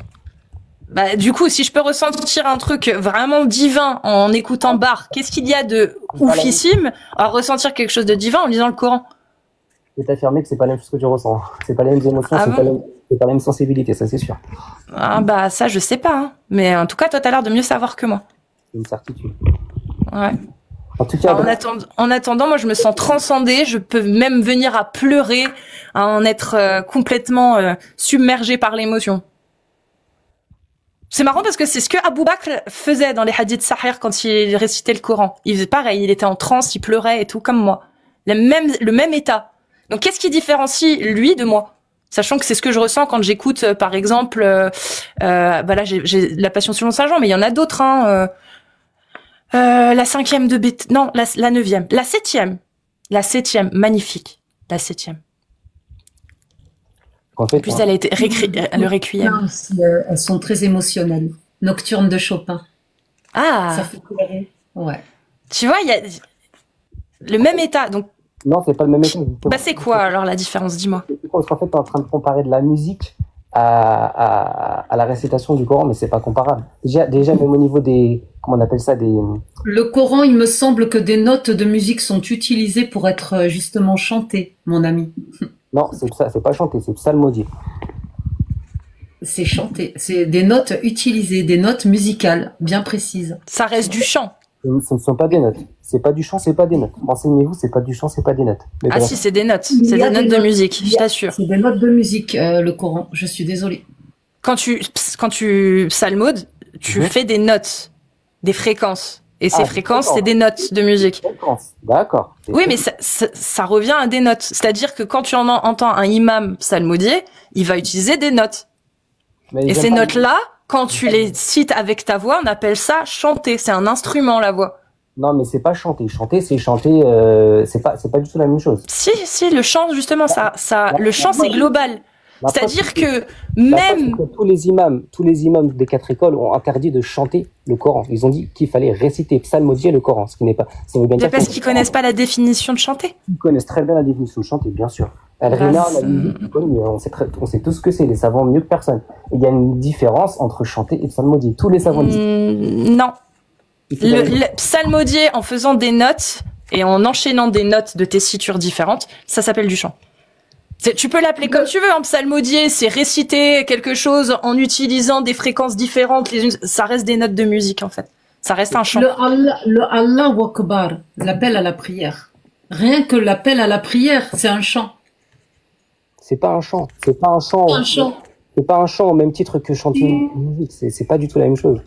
Bah, du coup, si je peux ressentir un truc vraiment divin en écoutant Bach, qu'est-ce qu'il y a de oufissime à ressentir quelque chose de divin en lisant le Coran? Je peux t'affirmer que c'est pas la même chose que tu ressens. C'est pas les mêmes émotions, c'est pas la même sensibilité, ça c'est sûr. Ah bah ça, je sais pas. Hein. Mais en tout cas, toi, t'as l'air de mieux savoir que moi. C'est une certitude. Ouais. En tout cas, en attendant, moi, je me sens transcendée. Je peux même venir à pleurer, à en être complètement submergée par l'émotion. C'est marrant parce que c'est ce que Abu Bakr faisait dans les hadiths Sahih quand il récitait le Coran. Il faisait pareil, il était en transe, il pleurait et tout, comme moi. Le même état. Donc qu'est-ce qui différencie lui de moi? Sachant que c'est ce que je ressens quand j'écoute, par exemple, bah là j'ai La Passion selon Saint Jean, mais il y en a d'autres. Hein, la 5e de non, la 9e, la 7e, magnifique, la 7e. En fait, en plus, elle a été le Requiem. Elles sont très émotionnelles. Nocturne de Chopin. Ah. Ça fait pleurer. Ouais. Tu vois, il y a le même état. Donc. Non, c'est pas le même état. Bah c'est quoi alors la différence? Dis-moi. Parce qu'en fait, tu es en train de comparer de la musique à la récitation du Coran, mais c'est pas comparable. Déjà, même au niveau des, comment on appelle ça, des... Le Coran, il me semble que des notes de musique sont utilisées pour être justement chantées, mon ami. Non, c'est ça, c'est pas chanté, c'est psalmodié. C'est chanté, c'est des notes utilisées, des notes musicales bien précises. Ça reste du chant. Ce ne sont pas des notes. C'est pas du chant, c'est pas des notes. Renseignez-vous, c'est pas du chant, c'est pas des notes. Mais si, c'est des notes. C'est des notes de musique, je t'assure. C'est des notes de musique, le Coran. Je suis désolée. Quand tu psalmodes, tu fais des notes, des fréquences. Et ces fréquences, c'est des notes de musique. D'accord. Oui, mais ça revient à des notes. C'est-à-dire que quand tu entends un imam psalmodier, il va utiliser des notes. Et ces notes-là, quand tu les cites avec ta voix, on appelle ça chanter. C'est un instrument, la voix. Non, mais c'est pas chanter. Chanter, c'est chanter. C'est pas du tout la même chose. Si, le chant, justement, le chant, c'est global. C'est-à-dire que même tous les imams des 4 écoles ont interdit de chanter le Coran. Ils ont dit qu'il fallait réciter, psalmodier le Coran, ce qui n'est pas. C'est parce qu'ils connaissent pas la définition de chanter. Ils connaissent très bien la définition de chanter, bien sûr. Al-Ghina, la musique, on sait tout ce que c'est. Les savants mieux que personne. Il y a une différence entre chanter et psalmodier. Tous les savants disent. Non. Le psalmodier en faisant des notes et en enchaînant des notes de tessitures différentes, ça s'appelle du chant. Tu peux l'appeler comme tu veux, hein, psalmodier, c'est réciter quelque chose en utilisant des fréquences différentes, ça reste des notes de musique en fait. Ça reste un chant. Le Allahu Akbar, l'appel à la prière. Rien que l'appel à la prière, c'est un chant. C'est pas un chant. C'est pas un chant. C'est pas un chant au même titre que chanter une musique. C'est pas du tout la même chose.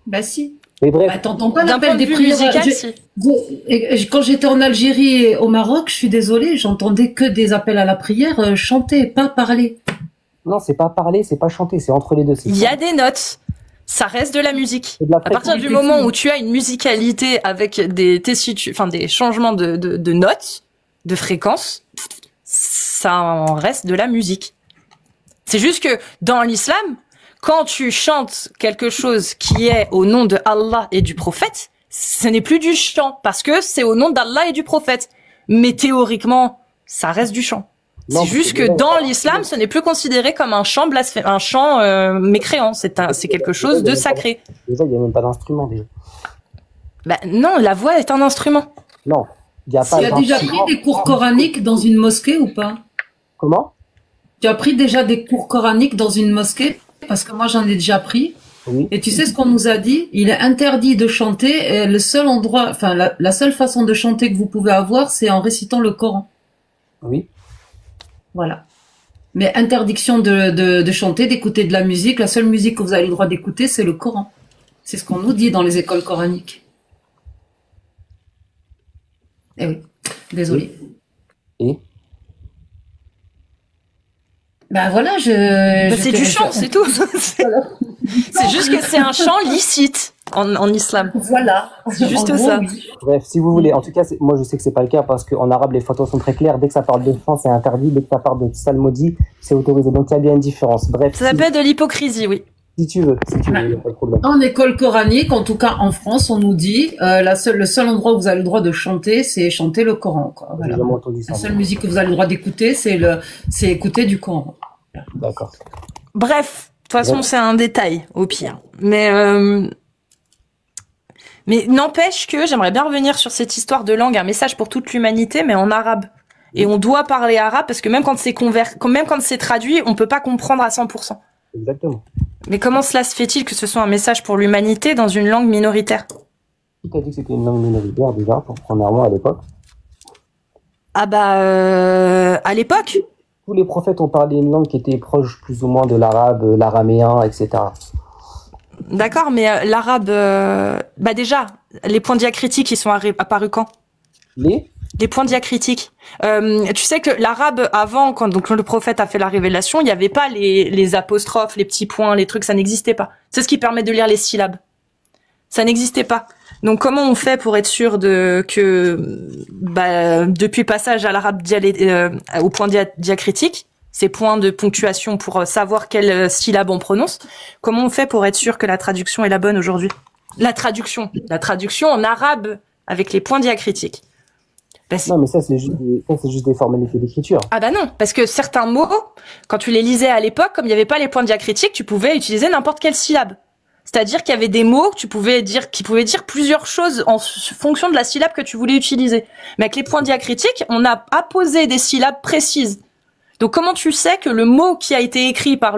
Bah si. Mais bref. Bah, t'entends pas l'appel des prières. Quand j'étais en Algérie et au Maroc, je suis désolée, j'entendais que des appels à la prière chanter, pas parler. Non, c'est pas parler, c'est pas chanter, c'est entre les deux. Il y a des notes. Ça reste de la musique. À partir du moment où tu as une musicalité avec des tessitures, enfin des changements de notes, de fréquences, ça en reste de la musique. C'est juste que dans l'islam, quand tu chantes quelque chose qui est au nom de Allah et du prophète, ce n'est plus du chant parce que c'est au nom d'Allah et du prophète. Mais théoriquement, ça reste du chant. C'est juste que dans l'islam, ce n'est plus considéré comme un chant blasphème, un chant mécréant. C'est quelque chose de sacré. Déjà, il n'y a même pas d'instrument déjà. Bah non, la voix est un instrument. Non, il n'y a pas. Tu as déjà pris des cours coraniques dans une mosquée ou pas? Comment? Tu as pris déjà des cours coraniques dans une mosquée? Parce que moi, j'en ai déjà pris. Oui. Et tu sais ce qu'on nous a dit? Il est interdit de chanter. Et le seul endroit, enfin, la seule façon de chanter que vous pouvez avoir, c'est en récitant le Coran. Oui. Voilà. Mais interdiction de chanter, d'écouter de la musique. La seule musique que vous avez le droit d'écouter, c'est le Coran. C'est ce qu'on nous dit dans les écoles coraniques. Eh oui. Désolée. Et? Ben voilà, c'est du chant, c'est tout. C'est juste que c'est un chant licite en islam. Voilà. C'est juste ça. Oui. Bref, si vous voulez, en tout cas, moi je sais que c'est pas le cas parce qu'en arabe les fatwas sont très clairs. Dès que ça parle de chant, c'est interdit. Dès que ça parle de psalmodie, c'est autorisé. Donc il y a bien une différence. Bref. Ça s'appelle de l'hypocrisie, oui. Si tu veux, il n'y a pas de problème. En école coranique, en tout cas en France, on nous dit le seul endroit où vous avez le droit de chanter, c'est chanter le Coran. Quoi. Voilà. J'ai jamais entendu ça. La seule musique que vous avez le droit d'écouter, c'est écouter du Coran. D'accord. Bref, de toute façon, c'est un détail, au pire. Mais n'empêche que j'aimerais bien revenir sur cette histoire de langue, un message pour toute l'humanité, mais en arabe. Et on doit parler arabe parce que même quand c'est traduit, on peut pas comprendre à 100%. Exactement. Mais comment cela se fait-il que ce soit un message pour l'humanité dans une langue minoritaire? Qui t'a dit que c'était une langue minoritaire déjà, premièrement à l'époque? Ah bah, à l'époque? Tous les prophètes ont parlé une langue qui était proche plus ou moins de l'arabe, l'araméen, etc. D'accord, mais l'arabe, bah déjà, les points diacritiques, ils sont apparus quand? Les points diacritiques. Tu sais que l'arabe, avant, quand le prophète a fait la révélation, il n'y avait pas les apostrophes, les petits points, les trucs, ça n'existait pas. C'est ce qui permet de lire les syllabes. Ça n'existait pas. Donc comment on fait pour être sûr que depuis le passage à l'arabe au point diacritique, ces points de ponctuation pour savoir quelle syllabe on prononce, comment on fait pour être sûr que la traduction est la bonne aujourd'hui? La traduction en arabe avec les points diacritiques. Non, mais ça c'est juste des formalités d'écriture. Ah bah non, parce que certains mots, quand tu les lisais à l'époque, comme il n'y avait pas les points diacritiques, tu pouvais utiliser n'importe quelle syllabe. C'est-à-dire qu'il y avait des mots que qui pouvaient dire plusieurs choses en fonction de la syllabe que tu voulais utiliser. Mais avec les points diacritiques, on a apposé des syllabes précises. Donc comment tu sais que le mot qui a été écrit par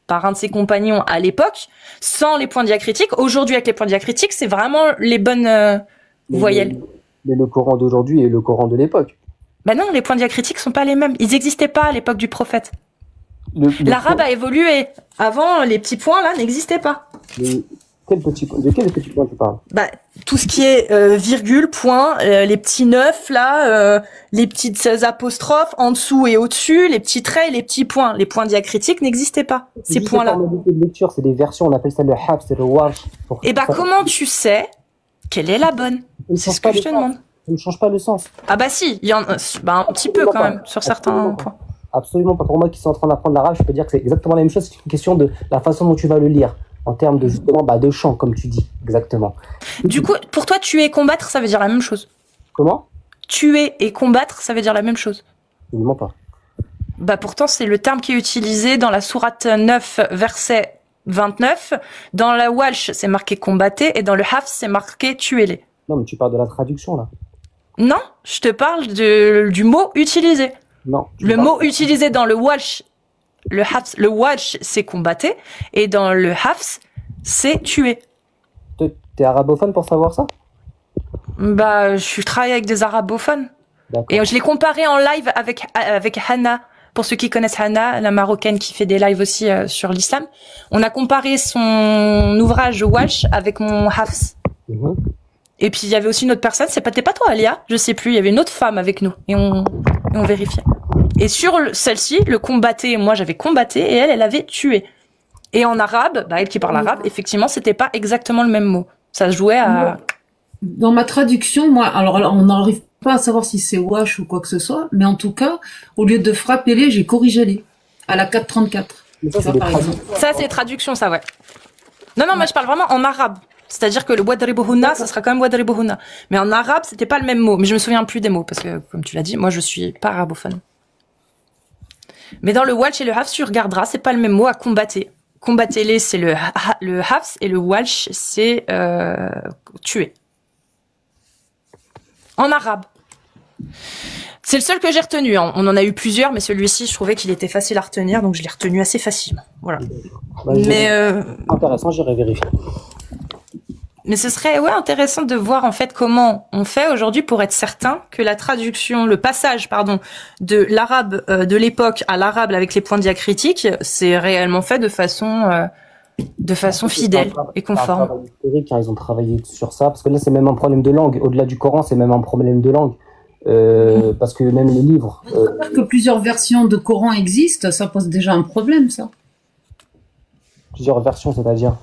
par un de ses compagnons à l'époque, sans les points diacritiques, aujourd'hui avec les points diacritiques, c'est vraiment les bonnes voyelles. Mais le Coran d'aujourd'hui et le Coran de l'époque. Ben non, les points diacritiques sont pas les mêmes. Ils n'existaient pas à l'époque du prophète. L'arabe a évolué. Avant, les petits points là n'existaient pas. De quel petit point tu parles? Bah, tout ce qui est virgule, point, les petits neufs là, les petites apostrophes en dessous et au-dessus, les petits traits, les petits points. Les points diacritiques n'existaient pas. Ces points-là. C'est de lecture, c'est des versions. On appelle ça le hafs, c'est le warsh. Et bah, comment tu sais quelle est la bonne? C'est ce que je te demande. Ça ne change pas le sens. Ah bah si, il y en a un petit peu quand même sur certains points. Absolument pas. Pour moi qui suis en train d'apprendre l'arabe, je peux dire que c'est exactement la même chose. C'est une question de la façon dont tu vas le lire. En termes de justement de chant, comme tu dis. Exactement. Du coup, pour toi, tuer et combattre, ça veut dire la même chose. Comment? Tuer et combattre, ça veut dire la même chose. Absolument pas. Bah pourtant, c'est le terme qui est utilisé dans la sourate 9, verset 29. Dans la Walsh, c'est marqué combattez, et dans le Hafs, c'est marqué tuez-les. Non, mais tu parles de la traduction, là. Non, je te parle du mot utilisé. Non. Le mot utilisé dans le Walsh, le Walsh, c'est combattez, et dans le Hafs, c'est tuer. T'es arabophone pour savoir ça? Bah, je travaille avec des arabophones. Et je l'ai comparé en live avec Hannah. Pour ceux qui connaissent Hannah, la marocaine qui fait des lives aussi sur l'islam. On a comparé son ouvrage Walsh avec mon Hafs. Mm-hmm. Et puis il y avait aussi une autre personne, t'es pas toi Alia, je sais plus, il y avait une autre femme avec nous et on vérifiait. Et sur celle-ci, le combatté, moi j'avais combatté et elle avait tué. Et en arabe, elle qui parle arabe, effectivement, c'était pas exactement le même mot. Ça se jouait à... Dans ma traduction, moi, alors on n'arrive pas à savoir si c'est wash ou quoi que ce soit, mais en tout cas, au lieu de frapper les, j'ai corrigé les. À la 434. Mais ça, Tu c'est vois, des par traductions. exemple. Ça, c'est traduction, ça, ouais. Non, non, moi, je parle vraiment en arabe. C'est-à-dire que le wadribuhunna, ça sera quand même wadribuhunna. Mais en arabe, c'était pas le même mot. Mais je me souviens plus des mots, parce que, comme tu l'as dit, moi, je suis pas arabophone. Mais dans le Walsh et le Hafs, tu regarderas, c'est pas le même mot à combattre. Combattez-les, c'est le Hafs, et le Walsh, c'est tuer. En arabe. C'est le seul que j'ai retenu. Hein. On en a eu plusieurs, mais celui-ci, je trouvais qu'il était facile à retenir, donc je l'ai retenu assez facilement. Voilà. Bah, Mais intéressant, j'irai vérifier. Mais ce serait intéressant de voir en fait comment on fait aujourd'hui pour être certain que la traduction, le passage de l'arabe de l'époque à l'arabe avec les points diacritiques, c'est réellement fait de façon fidèle et conforme. C'est un travail historique, hein, ils ont travaillé sur ça, parce que là c'est même un problème de langue. Au-delà du Coran, c'est même un problème de langue. Parce que même les livres. Que plusieurs versions de Coran existent, ça pose déjà un problème, ça. Plusieurs versions, c'est-à-dire.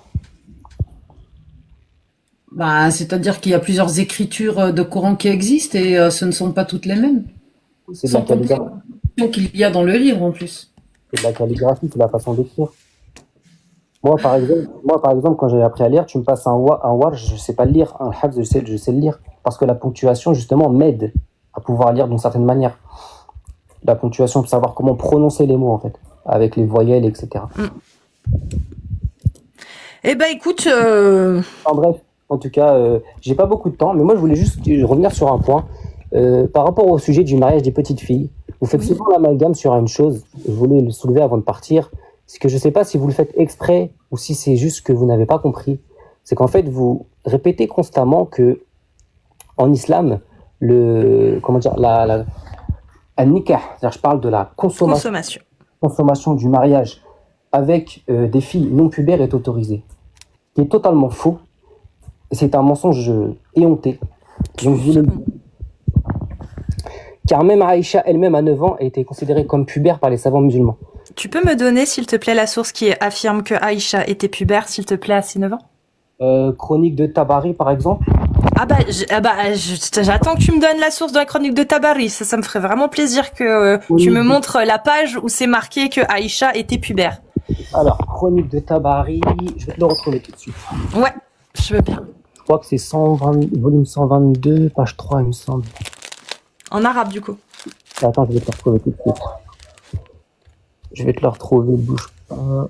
Bah, c'est-à-dire qu'il y a plusieurs écritures de Coran qui existent et ce ne sont pas toutes les mêmes. C'est de la calligraphie. Qu'il y a dans le livre en plus. C'est de la calligraphie, c'est la façon d'écrire. Moi, par exemple, quand j'ai appris à lire, tu me passes un warsh, je sais pas le lire. Un hafs, je sais le lire. Parce que la ponctuation, justement, m'aide à pouvoir lire d'une certaine manière. La ponctuation, pour savoir comment prononcer les mots, en fait. Avec les voyelles, etc. Eh ben, écoute... En bref, en tout cas, j'ai pas beaucoup de temps, mais moi, je voulais juste revenir sur un point. Par rapport au sujet du mariage des petites filles, vous faites souvent l'amalgame sur une chose, je voulais le soulever avant de partir, c'est que je sais pas si vous le faites exprès ou si c'est juste que vous n'avez pas compris. C'est qu'en fait, vous répétez constamment que en islam, un nikah, c'est-à-dire je parle de la consommation du mariage avec des filles non pubères est autorisée. Ce qui est totalement faux. C'est un mensonge éhonté. Donc, je voulais... Car même Aïcha elle-même à 9 ans a été considérée comme pubère par les savants musulmans. Tu peux me donner, s'il te plaît, la source qui affirme que Aïcha était pubère, s'il te plaît, à ses 9 ans? Chronique de Tabari, par exemple. J'attends que tu me donnes la source de la chronique de Tabari. Ça me ferait vraiment plaisir que tu me montres la page où c'est marqué que Aïcha était pubère. Alors, chronique de Tabari, je vais te le retrouver tout de suite. Ouais, je veux bien. Je crois que c'est volume 122, page 3, il me semble. En arabe, du coup. Attends, je vais te le retrouver tout de suite. Je vais te le retrouver, bouge pas.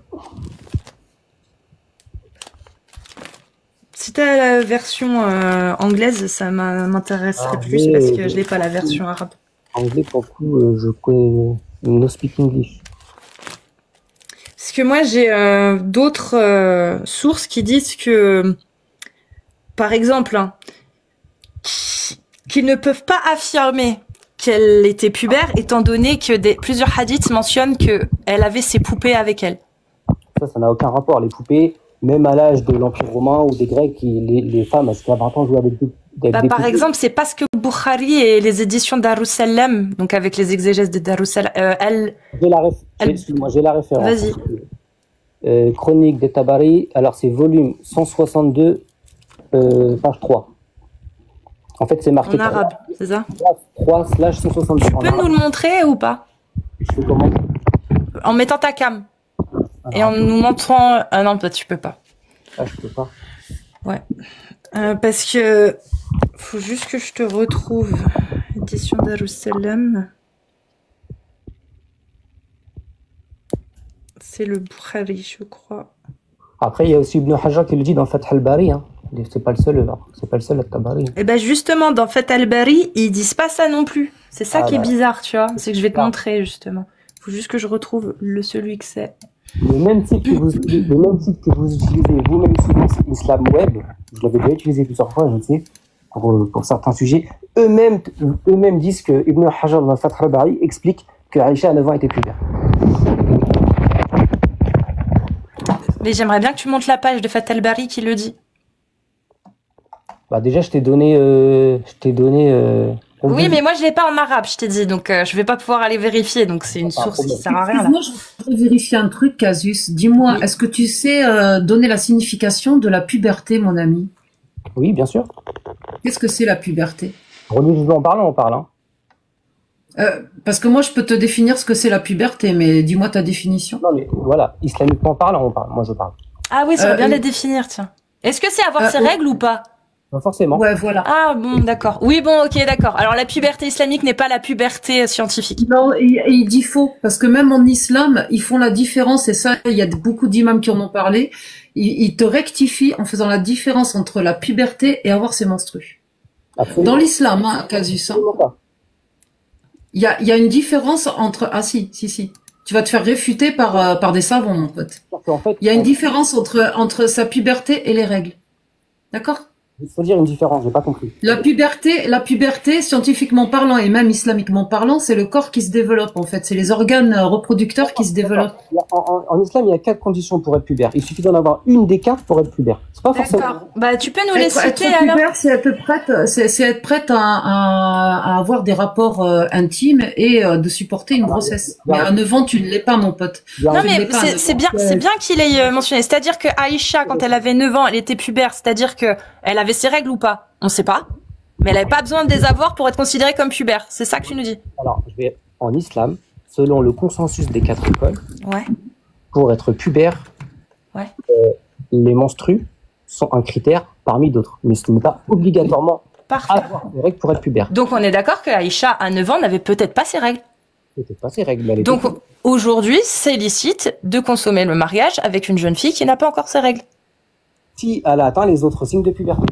Si t'as la version anglaise, ça m'intéresserait plus parce que je n'ai pas la version arabe. Anglais, pour le coup, je connais no speak English. Parce que moi, j'ai d'autres sources qui disent que, par exemple, qu'ils ne peuvent pas affirmer qu'elle était pubère, étant donné que plusieurs hadiths mentionnent qu'elle avait ses poupées avec elle. Ça n'a aucun rapport. Les poupées, même à l'âge de l'Empire romain ou des Grecs, les femmes, à ce qu'à 20 ans, jouaient avec des par poupées. exemple, c'est parce que Bukhari et les éditions Darussalam, donc avec les exégèses de Darussalam, j'ai la référence. Vas-y. Chronique de Tabari, alors c'est volume 162, page 3. En fait, c'est marqué en arabe, c'est ça? 3/162. Tu peux nous le montrer ou pas? Je fais comment? En mettant ta cam. Et en nous montrant... Ah non, toi, tu peux pas. Ah, je peux pas. Ouais. Parce que... Faut juste que je te retrouve. Édition Darussalam. C'est le Bukhari, je crois. Après, il y a aussi Ibn Hajar qui le dit dans Fath al-Bari. Hein. C'est pas le seul, là. C'est pas le seul à Tabari. Et ben justement, dans Fath al-Bari, ils disent pas ça non plus. C'est ça qui est bizarre, tu vois. C'est que je vais te montrer, justement. Faut juste que je retrouve celui que c'est. Le même site que vous utilisez vous-même souvent, c'est Islam Web. Je l'avais déjà utilisé plusieurs fois, je le sais, pour certains sujets. Eux-mêmes disent que Ibn Hajar dans Fath al-Bari explique que Aïcha à 9 ans était pubère. Mais j'aimerais bien que tu montes la page de Fath al-Bari qui le dit. Bah déjà, je t'ai donné. Oui, mais moi je l'ai pas en arabe, je t'ai dit, donc je vais pas pouvoir aller vérifier, donc c'est une source qui sert à rien là. Moi, je voudrais vérifier un truc, Casus. Dis-moi, est-ce que tu sais donner la signification de la puberté, mon ami? Oui, bien sûr. Qu'est-ce que c'est la puberté? Religieusement parlant, on parle. Hein. Parce que moi, je peux te définir ce que c'est la puberté, mais dis-moi ta définition. Non, mais voilà, islamiquement parlant, on parle. Moi, je parle. Ah oui, ça va bien les définir, tiens. Est-ce que c'est avoir ses règles ou pas? Pas forcément. Ouais, voilà. Ah bon, d'accord. Oui, bon, ok, d'accord. Alors la puberté islamique n'est pas la puberté scientifique. Non, il dit faux, parce que même en islam, ils font la différence, et ça, il y a beaucoup d'imams qui en ont parlé, ils te rectifient en faisant la différence entre la puberté et avoir ses menstrues. Absolument. Dans l'islam, hein, Casus, hein, Absolument pas. il y a une différence entre... Ah si. Tu vas te faire réfuter par des savants, mon pote. Parce qu'en fait, Il y a une différence entre sa puberté et les règles. D'accord? il faut dire une différence, j'ai pas compris. La puberté, scientifiquement parlant et même islamiquement parlant, c'est le corps qui se développe, en fait. C'est les organes reproducteurs qui se développent. En islam, il y a 4 conditions pour être pubère. Il suffit d'en avoir une des 4 pour être pubère. C'est pas forcément. D'accord. Bah tu peux nous les Être citer alors? pubère, c'est être prête à avoir des rapports intimes et de supporter une grossesse. Mais à 9 ans, tu ne l'es pas, mon pote. Non Tu ne mais l'es pas à 9 c'est ans. bien qu'il ait mentionné. C'est-à-dire que Aïcha, quand elle avait 9 ans, elle était pubère. C'est-à-dire que elle avait ses règles ou pas? On sait pas. Mais elle avait pas besoin de les avoir pour être considérée comme pubère. C'est ça que tu nous dis? Alors, en islam, selon le consensus des 4 écoles, Ouais. pour être pubère, Ouais. Les menstrues sont un critère parmi d'autres. Mais ce n'est pas obligatoirement Parfait. avoir des règles pour être pubère. Donc on est d'accord que Aïcha, à 9 ans, n'avait peut-être pas ses règles. C'était pas ces règles. Mais elle était Donc pubère. aujourd'hui, c'est licite de consommer le mariage avec une jeune fille qui n'a pas encore ses règles. Si elle a atteint les autres signes de puberté.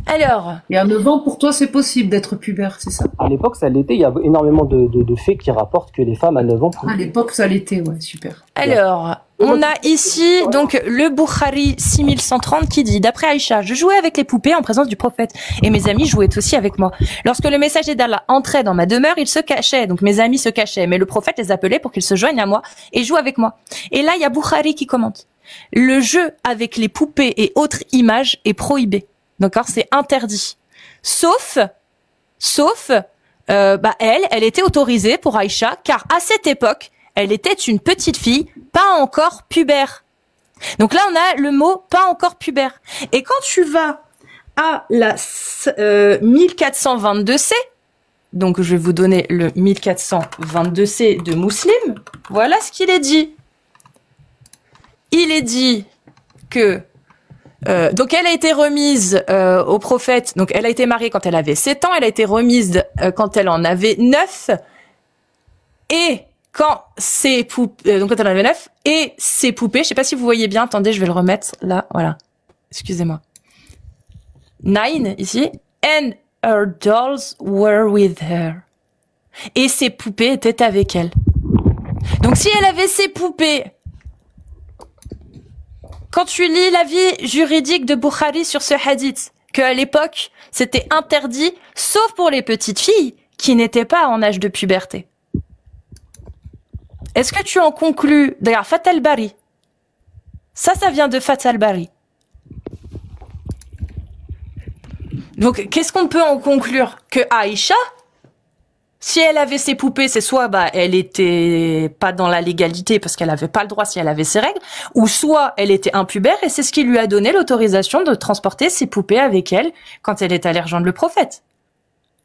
Alors, Et à 9 ans, pour toi, c'est possible d'être pubère, c'est ça? À l'époque, ça l'était. Il y a énormément de faits qui rapportent que les femmes à 9 ans À l'époque, ça l'était, ouais, super. on a ici donc le Bukhari 6130 qui dit, d'après Aïcha, je jouais avec les poupées en présence du prophète et mes amis jouaient aussi avec moi. Lorsque le messager d'Allah entrait dans ma demeure, ils se cachaient, donc mes amis se cachaient, mais le prophète les appelait pour qu'ils se joignent à moi et jouent avec moi. Et là, il y a Bukhari qui commente. Le jeu avec les poupées et autres images est prohibé. D'accord, c'est interdit. Sauf, elle était autorisée pour Aïcha, car à cette époque, elle était une petite fille, pas encore pubère. Donc là, on a le mot pas encore pubère. Et quand tu vas à la 1422C, donc je vais vous donner le 1422C de Muslim, voilà ce qu'il est dit. Il est dit que donc elle a été remise au prophète, donc elle a été mariée quand elle avait 7 ans, elle a été remise quand elle en avait 9, et quand ses poupées, donc quand elle en avait 9, et ses poupées, je sais pas si vous voyez bien, attendez, je vais le remettre là, voilà, excusez-moi. 9 ici, and her dolls were with her. Et ses poupées étaient avec elle. Donc si elle avait ses poupées, quand tu lis l'avis juridique de Bukhari sur ce hadith, qu'à l'époque, c'était interdit, sauf pour les petites filles qui n'étaient pas en âge de puberté. Est-ce que tu en conclus, d'ailleurs, Fath al-Bari, ça vient de Fath al-Bari. Donc, qu'est-ce qu'on peut en conclure? Que Aïcha, si elle avait ses poupées, c'est soit elle était pas dans la légalité parce qu'elle avait pas le droit si elle avait ses règles, ou soit elle était impubère et c'est ce qui lui a donné l'autorisation de transporter ses poupées avec elle quand elle est allée rejoindre le prophète.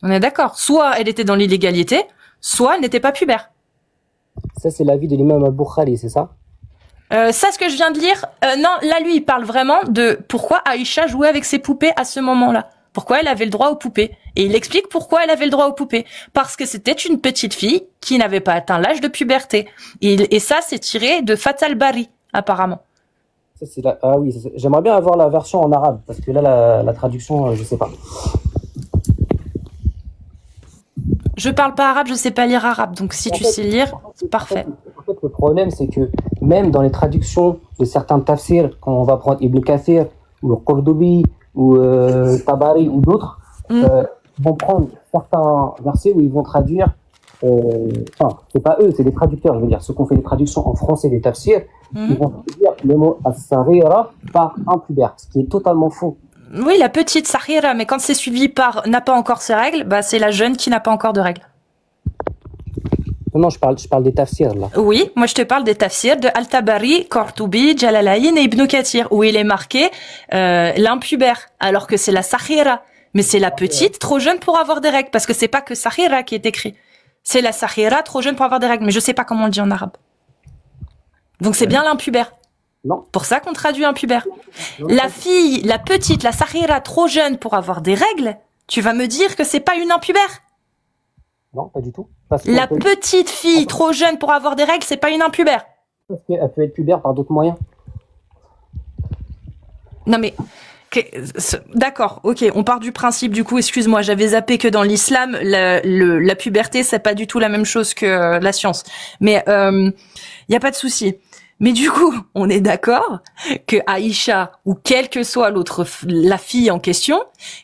On est d'accord? Soit elle était dans l'illégalité, soit elle n'était pas pubère. Ça, c'est l'avis de l'imam al-Bukhari, c'est ça? Ça, ce que je viens de lire, non, là, lui, il parle vraiment de pourquoi Aïcha jouait avec ses poupées à ce moment-là. Pourquoi elle avait le droit aux poupées. Et il explique pourquoi elle avait le droit aux poupées. Parce que c'était une petite fille qui n'avait pas atteint l'âge de puberté. Et ça, c'est tiré de Fath al-Bari, apparemment. Ça, ah oui, j'aimerais bien avoir la version en arabe, parce que là, la traduction, je sais pas. Je parle pas arabe, je sais pas lire arabe. Donc si tu sais lire, c'est parfait. En fait, le problème, c'est que même dans les traductions de certains tafsirs, quand on va prendre Ibn Kathir, ou Qurdubi, ou Tabari, ou d'autres, ils vont prendre certains versets où ils vont traduire, enfin, c'est pas eux, c'est les traducteurs, je veux dire, ceux qui ont fait les traductions en français des tafsirs, ils vont traduire le mot as-saghira par impubère, ce qui est totalement faux. Oui, la petite Sahira, mais quand c'est suivi par n'a pas encore ses règles, c'est la jeune qui n'a pas encore de règles. Non, je parle des tafsirs, là. Oui, moi je te parle des tafsirs de Al-Tabari, Qurtubi, Jalalayn et Ibn Kathir, où il est marqué l'impubère, alors que c'est la Sahira. Mais c'est la petite, trop jeune pour avoir des règles, parce que c'est pas que Sahira qui est écrit. C'est la sahira, trop jeune pour avoir des règles, mais je sais pas comment on le dit en arabe. Donc c'est bien l'impubère. Non. Pour ça qu'on traduit impubère. La fille, la petite, la sahira, trop jeune pour avoir des règles, tu vas me dire que c'est pas une impubère? Non, pas du tout. Parce La petite fille, trop jeune pour avoir des règles, c'est pas une impubère. Parce qu'elle peut être pubère par d'autres moyens. Non mais, d'accord, ok, on part du principe du coup, excuse-moi, j'avais zappé que dans l'islam, la puberté, c'est pas du tout la même chose que la science. Mais y a pas de souci. Mais du coup, on est d'accord que Aïcha, ou quelle que soit la fille en question,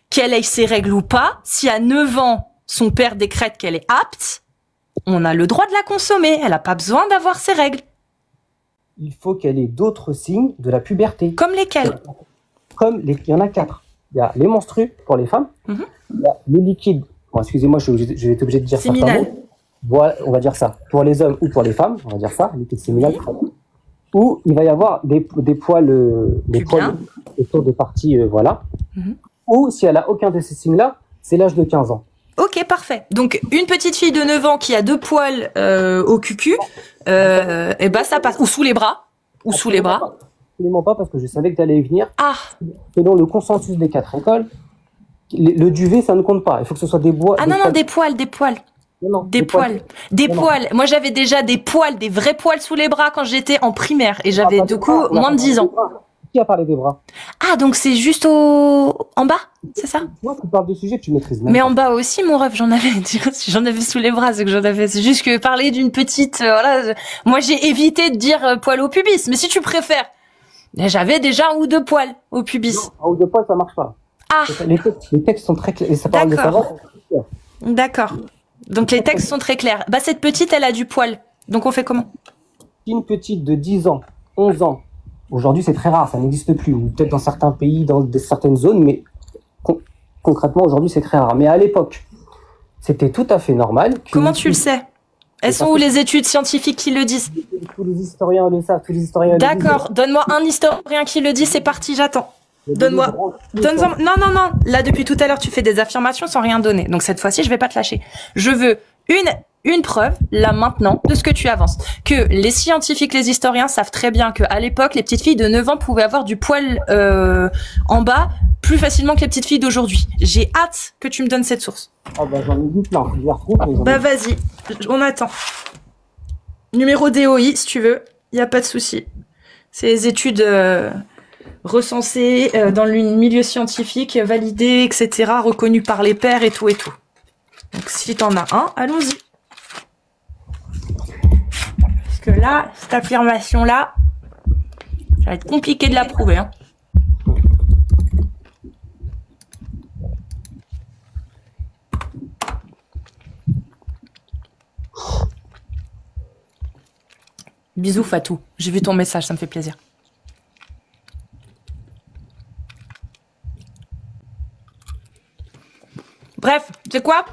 qu'elle ait ses règles ou pas, si à 9 ans, son père décrète qu'elle est apte, on a le droit de la consommer. Elle a pas besoin d'avoir ses règles. Il faut qu'elle ait d'autres signes de la puberté. Comme lesquels? Il y en a 4. Il y a les menstrues pour les femmes. Il y a le liquide. Bon, excusez-moi, je vais être obligé de dire ça. Voilà, on va dire ça. Pour les hommes ou pour les femmes, on va dire ça. Liquide séminal. Où il va y avoir des poils, autour de parties, voilà. Ou si elle a aucun de ces signes-là, c'est l'âge de 15 ans. Ok, parfait. Donc, une petite fille de 9 ans qui a 2 poils au cucu, et ben ça passe. Ou sous les bras. Ou sous les bras. Absolument pas, parce que je savais que tu allais y venir. Ah. Selon le consensus des 4 écoles, le duvet, ça ne compte pas. Il faut que ce soit des bois. Ah non, non, des poils. Non, des poils. Des poils. Moi, j'avais déjà des poils, des vrais poils sous les bras quand j'étais en primaire. Et j'avais, du coup, moins de 10 ans. Qui a parlé des bras? Ah, donc c'est juste en bas, c'est ça? Moi, tu parles de sujets que tu maîtrises même. Mais en bas aussi, mon rêve, j'en avais sous les bras, c'est que j'en avais. C'est juste que parler d'une petite, voilà. Moi, j'ai évité de dire poil au pubis. Mais si tu préfères, j'avais déjà 1 ou 2 poils au pubis. Non, 1 ou 2 poils, ça marche pas. Ah. Les textes sont très clairs. Ça parle de savoir. D'accord. Donc les textes sont très clairs. Bah cette petite, elle a du poil. Donc on fait comment? Une petite de 10 ans, 11 ans. Aujourd'hui, c'est très rare, ça n'existe plus. Ou peut-être dans certains pays, dans certaines zones, mais concrètement, aujourd'hui, c'est très rare. Mais à l'époque, c'était tout à fait normal. Comment tu le sais? Elles sont où les études scientifiques qui le disent? Tous les historiens le savent, tous les historiens le disent. D'accord, donne-moi un historien qui le dit, c'est parti, j'attends. Donne-moi. Non, non, non. Là, depuis tout à l'heure, tu fais des affirmations sans rien donner. Donc, cette fois-ci, je vais pas te lâcher. Je veux une preuve, là, maintenant, de ce que tu avances. Que les scientifiques, les historiens savent très bien qu'à l'époque, les petites filles de 9 ans pouvaient avoir du poil, en bas plus facilement que les petites filles d'aujourd'hui. J'ai hâte que tu me donnes cette source. Ah, bah, j'en ai vu plein. Bah, vas-y. On attend. Numéro DOI, si tu veux. Y a pas de souci. C'est les études, recensé dans le milieu scientifique, validé, etc., reconnu par les pairs et tout et tout. Donc si t'en as un, allons-y. Parce que là, cette affirmation-là, ça va être compliqué de la prouver. Hein. Bisous Fatou, j'ai vu ton message, ça me fait plaisir. Bref, tu sais quoi?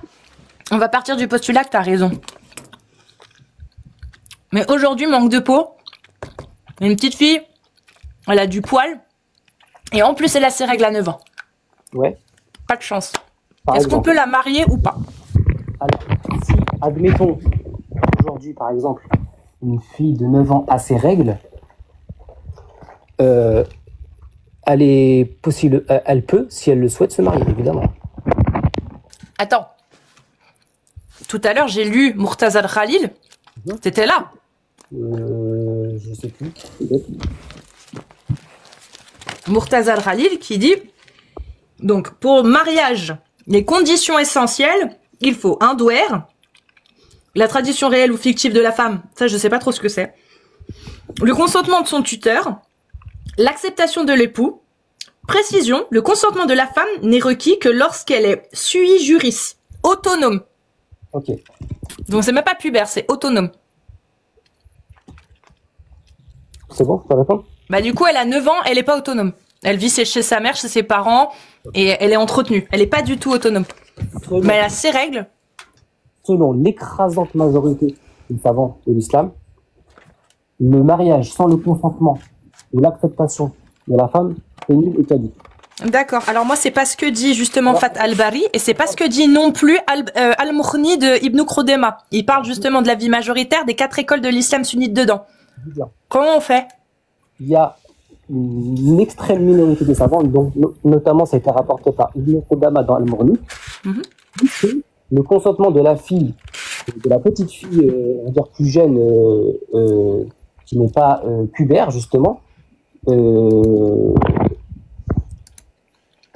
On va partir du postulat que t'as raison. Mais aujourd'hui, manque de peau. Une petite fille, elle a du poil. Et en plus, elle a ses règles à 9 ans. Ouais. Pas de chance. Est-ce qu'on peut la marier ou pas? Alors, si, admettons, aujourd'hui, par exemple, une fille de 9 ans a ses règles, elle peut, si elle le souhaite, se marier, évidemment. Attends. Tout à l'heure, j'ai lu Murtaza Khalil. T'étais là? Je sais plus. Peut-être. Murtaza Khalil qui dit, donc, pour le mariage, les conditions essentielles, il faut un douer, la tradition réelle ou fictive de la femme, ça je sais pas trop ce que c'est, le consentement de son tuteur, l'acceptation de l'époux, précision, le consentement de la femme n'est requis que lorsqu'elle est sui juris, autonome. Ok. Donc c'est même pas pubère, c'est autonome. C'est bon, tu peux répondre? Bah du coup, elle a 9 ans, elle est pas autonome. Elle vit chez sa mère, chez ses parents, et elle est entretenue. Elle est pas du tout autonome. Mais elle a ses règles. Selon l'écrasante majorité des savants de l'islam, le mariage sans le consentement et l'acceptation de la femme est nul et caduc. D'accord. Alors moi, c'est pas ce que dit justement Fath al-Bari et c'est pas ce que dit non plus Al-Mukhni de Ibn Khudayma. Il parle justement de la vie majoritaire des 4 écoles de l'islam sunnite dedans. Comment on fait? Il y a une extrême minorité des savants, donc notamment ça a été rapporté par Ibn Qudama dans Al-Mughni, que le consentement de la fille, de la petite fille, on va dire plus jeune, qui n'est pas pubère justement,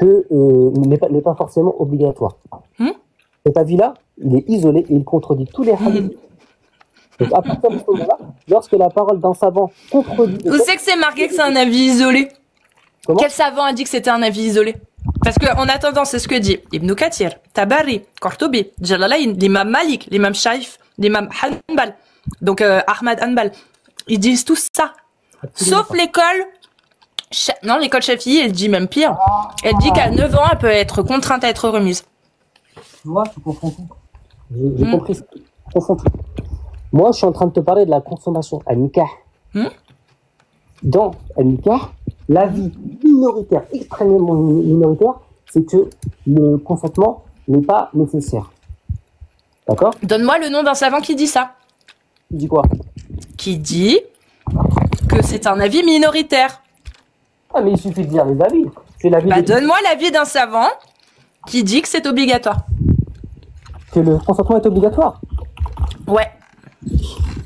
n'est pas forcément obligatoire. Cet avis-là, il est isolé et il contredit tous les hadiths. Donc à partir de ce moment-là, lorsque la parole d'un savant contredit... Où c'est que c'est marqué que c'est un avis isolé? Comment? Quel savant a dit que c'était un avis isolé? Parce que en attendant, c'est ce que dit Ibn Kathir, Tabari, Qurtubi, Jalalayn, l'imam Malik, l'imam Shaif, l'imam Hanbal, donc Ahmad Hanbal. Ils disent tous ça. Sauf l'école... Non, l'école Shafi'i, elle dit même pire. Elle dit qu'à 9 ans, elle peut être contrainte à être remise. Moi, tu confonds tout. J'ai compris. Tu confonds tout. Moi, je suis en train de te parler de la consommation al-nikah. Dans al-nikah, l'avis minoritaire, extrêmement minoritaire, c'est que le consentement n'est pas nécessaire. D'accord? Donne-moi le nom d'un savant qui dit ça. Tu dis quoi? Qui dit que c'est un avis minoritaire. Ah, mais il suffit de dire les avis. C'est l'avis donne-moi l'avis d'un savant qui dit que c'est obligatoire. Que le consentement est obligatoire? Ouais.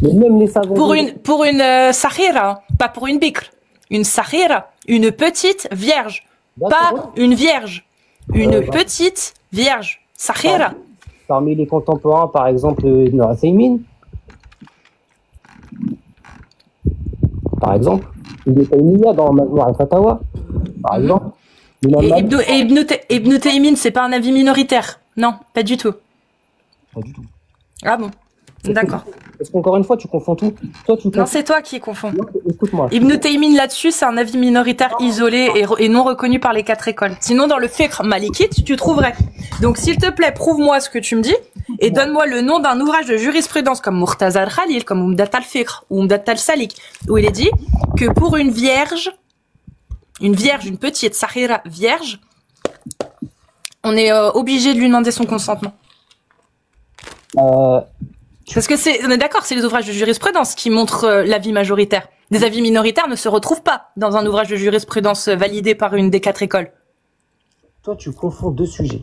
Mais même les savants... Pour une sahira, pas pour une bikr. Une sahira, une petite vierge. Pas une vierge. Une petite vierge. Sahira. Parmi les contemporains, par exemple, Ibn Uthaymin. Par exemple. Il est Taymiya dans Majmou' al-Fatawa. Par exemple. Et Ibn Taymin, c'est pas un avis minoritaire. Non, pas du tout. Pas du tout. Ah bon? D'accord. Parce qu'encore une fois, tu confonds tout. Toi, tu confonds... Non, c'est toi qui confonds. Non, écoute-moi. Ibn Taymin, là-dessus, c'est un avis minoritaire isolé et non reconnu par les 4 écoles. Sinon, dans le fiqh malikite, tu trouverais. Donc, s'il te plaît, prouve-moi ce que tu me dis et donne-moi le nom d'un ouvrage de jurisprudence comme Murtaza al-Khalil, comme Umdat al-Fiqh ou Umdat al-Salik, où il est dit que pour une vierge, une petite sahira vierge, on est obligé de lui demander son consentement. Parce que on est d'accord, c'est les ouvrages de jurisprudence qui montrent l'avis majoritaire. Des avis minoritaires ne se retrouvent pas dans un ouvrage de jurisprudence validé par une des 4 écoles. Toi, tu confonds 2 sujets.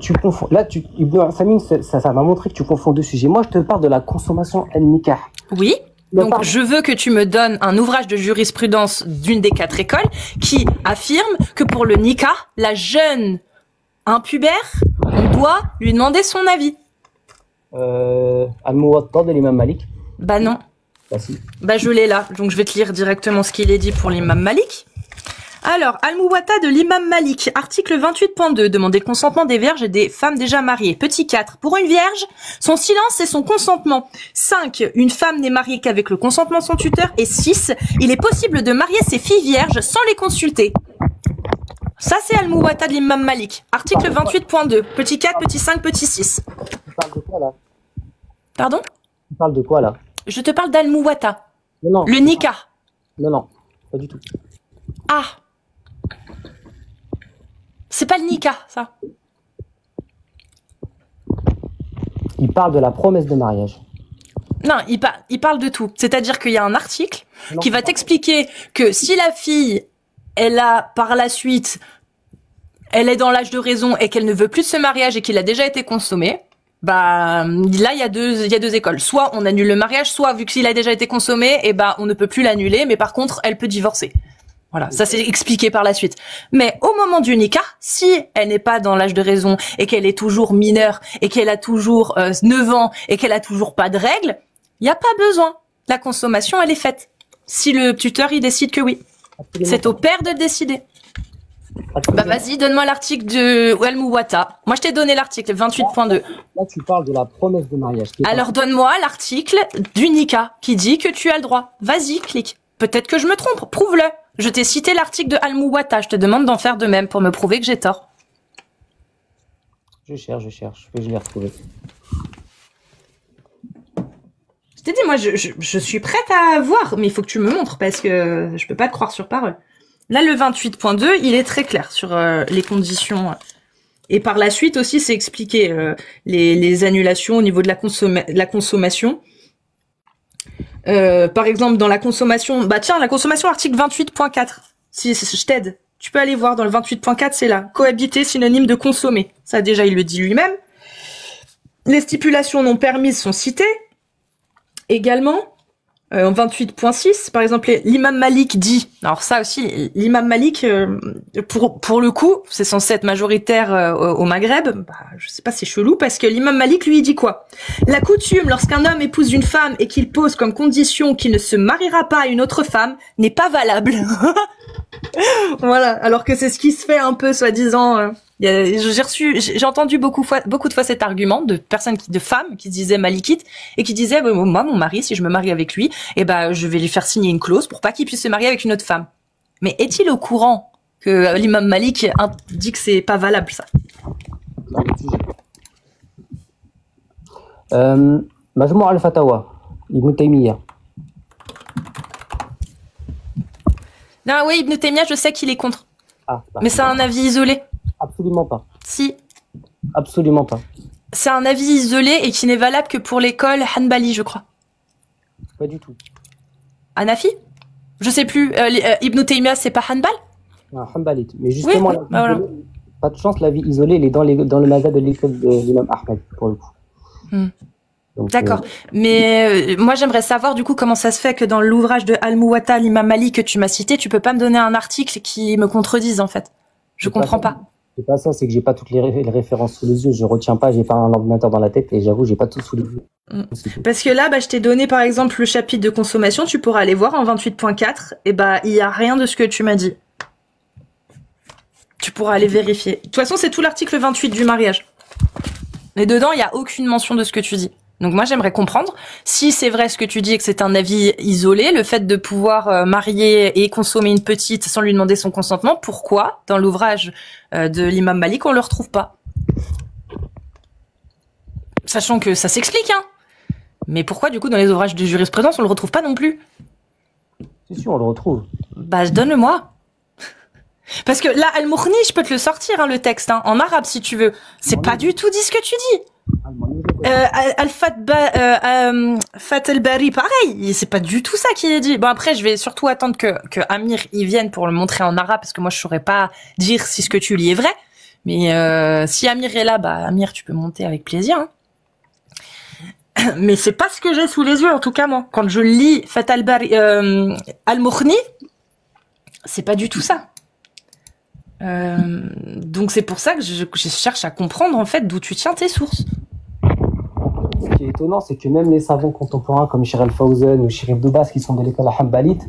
Tu confonds. Là, Ibn Uthaymin, ça m'a montré que tu confonds 2 sujets. Moi, je te parle de la consommation al-nikah. Oui. Donc, je veux que tu me donnes un ouvrage de jurisprudence d'une des 4 écoles qui affirme que pour le nikah, la jeune impubère, on doit lui demander son avis. Al-Muwatta de l'imam Malik. Bah non. Bah si. Bah je l'ai là, donc je vais te lire directement ce qu'il est dit pour l'imam Malik. Alors, Al-Muwatta de l'imam Malik, article 28.2, demander le consentement des vierges et des femmes déjà mariées. Petit 4, pour une vierge, son silence et son consentement. 5, une femme n'est mariée qu'avec le consentement de son tuteur. Et 6, il est possible de marier ses filles vierges sans les consulter. Ça, c'est Al-Muwatta de l'imam Malik, article 28.2, petit 4, petit 5, petit 6. Tu parles de quoi, là? Pardon? Tu parles de quoi, là? Je te parle d'Al-Muwatta. Non. Le nikah. Non, pas du tout. Ah. C'est pas le nikah, ça. Il parle de la promesse de mariage. Non, il parle de tout. C'est-à-dire qu'il y a un article qui va t'expliquer que si la fille, elle a par la suite, elle est dans l'âge de raison et qu'elle ne veut plus de ce mariage et qu'il a déjà été consommé, bah là il y a deux écoles. Soit on annule le mariage, soit vu qu'il a déjà été consommé, et bah on ne peut plus l'annuler, mais par contre elle peut divorcer. Voilà, ça c'est expliqué par la suite. Mais au moment du nikah, si elle n'est pas dans l'âge de raison et qu'elle est toujours mineure et qu'elle a toujours 9 ans et qu'elle a toujours pas de règles, il y a pas besoin. La consommation elle est faite. Si le tuteur il décide que oui. C'est au père de décider. Bah vas-y, donne-moi l'article de Al-Muwatta. Moi je t'ai donné l'article 28.2. Là tu parles de la promesse de mariage. Alors donne-moi l'article du nikah qui dit que tu as le droit. Vas-y, clique. Peut-être que je me trompe, prouve-le. Je t'ai cité l'article de Al-Muwatta, je te demande d'en faire de même pour me prouver que j'ai tort. Je cherche, que je l'ai retrouvé. Je t'ai dit, moi je suis prête à voir, mais il faut que tu me montres parce que je peux pas te croire sur parole. Là, le 28.2, il est très clair sur les conditions. Et par la suite aussi, c'est expliqué les annulations au niveau de la consommation. Par exemple, dans la consommation, la consommation article 28.4. Si je t'aide, tu peux aller voir dans le 28.4, c'est là. Cohabiter synonyme de consommer. Ça déjà, il le dit lui-même. Les stipulations non permises sont citées. Également, en 28.6, par exemple, l'imam Malik dit, alors ça aussi, l'imam Malik, pour le coup, c'est censé être majoritaire au Maghreb, je sais pas, c'est chelou, parce que l'imam Malik, lui, il dit quoi? La coutume, lorsqu'un homme épouse une femme et qu'il pose comme condition qu'il ne se mariera pas à une autre femme, n'est pas valable. Voilà, alors que c'est ce qui se fait un peu, soi-disant... j'ai entendu beaucoup de fois cet argument de de femmes qui se disaient malikites et qui disaient moi mon mari, si je me marie avec lui, je vais lui faire signer une clause pour pas qu'il puisse se marier avec une autre femme. Mais est-il au courant que l'imam Malik dit que c'est pas valable ça? Majmou' al-Fatawa, Ibn Taymiyyah. Non, oui, Ibn Taymiyyah, je sais qu'il est contre. Mais c'est un avis isolé. Absolument pas. Si. Absolument pas. C'est un avis isolé et qui n'est valable que pour l'école Hanbali, je crois. Pas du tout. Hanafi? Je sais plus. Ibn Taymiyyah, c'est pas Hanbal? Non, Hanbalite. Mais justement, oui, voilà. Pas de chance, l'avis isolé, il est dans le mazhab de l'école de l'imam Ahmed, pour le coup. D'accord. Mais moi, j'aimerais savoir, du coup, comment ça se fait que dans l'ouvrage de Al-Muwatta, l'imam Malik que tu m'as cité, tu peux pas me donner un article qui me contredise, en fait. Je comprends pas. C'est pas ça, c'est que j'ai pas toutes les références sous les yeux, je retiens pas, j'ai pas un ordinateur dans la tête et j'avoue, j'ai pas tout sous les yeux. Parce que là, je t'ai donné par exemple le chapitre de consommation, tu pourras aller voir en 28.4, et il y a rien de ce que tu m'as dit. Tu pourras aller vérifier. De toute façon, c'est tout l'article 28 du mariage. Et dedans, il y a aucune mention de ce que tu dis. Donc moi, j'aimerais comprendre si c'est vrai ce que tu dis et que c'est un avis isolé, le fait de pouvoir marier et consommer une petite sans lui demander son consentement, pourquoi dans l'ouvrage de l'imam Malik, on le retrouve pas? Sachant que ça s'explique, hein. Mais pourquoi, du coup, dans les ouvrages de jurisprudence, on le retrouve pas non plus? Si, on le retrouve. Donne-le-moi. Parce que là, Al-Mourni, je peux te le sortir, hein, le texte, hein, en arabe, si tu veux. C'est pas du tout dit ce que tu dis. Fat el-Bari, pareil, c'est pas du tout ça qui est dit. Bon, après, je vais surtout attendre que Amir y vienne pour le montrer en arabe, parce que moi, je saurais pas dire si ce que tu lis est vrai. Mais si Amir est là, Amir, tu peux monter avec plaisir. Hein. Mais c'est pas ce que j'ai sous les yeux, en tout cas, moi. Quand je lis Fat el-Bari, Al-Mourni, c'est pas du tout ça. Donc c'est pour ça que je cherche à comprendre, en fait, d'où tu tiens tes sources. Ce qui est étonnant, c'est que même les savants contemporains comme Cheikh Al-Fawzan ou Cheikh Ibn Baz, qui sont de l'école hanbalite,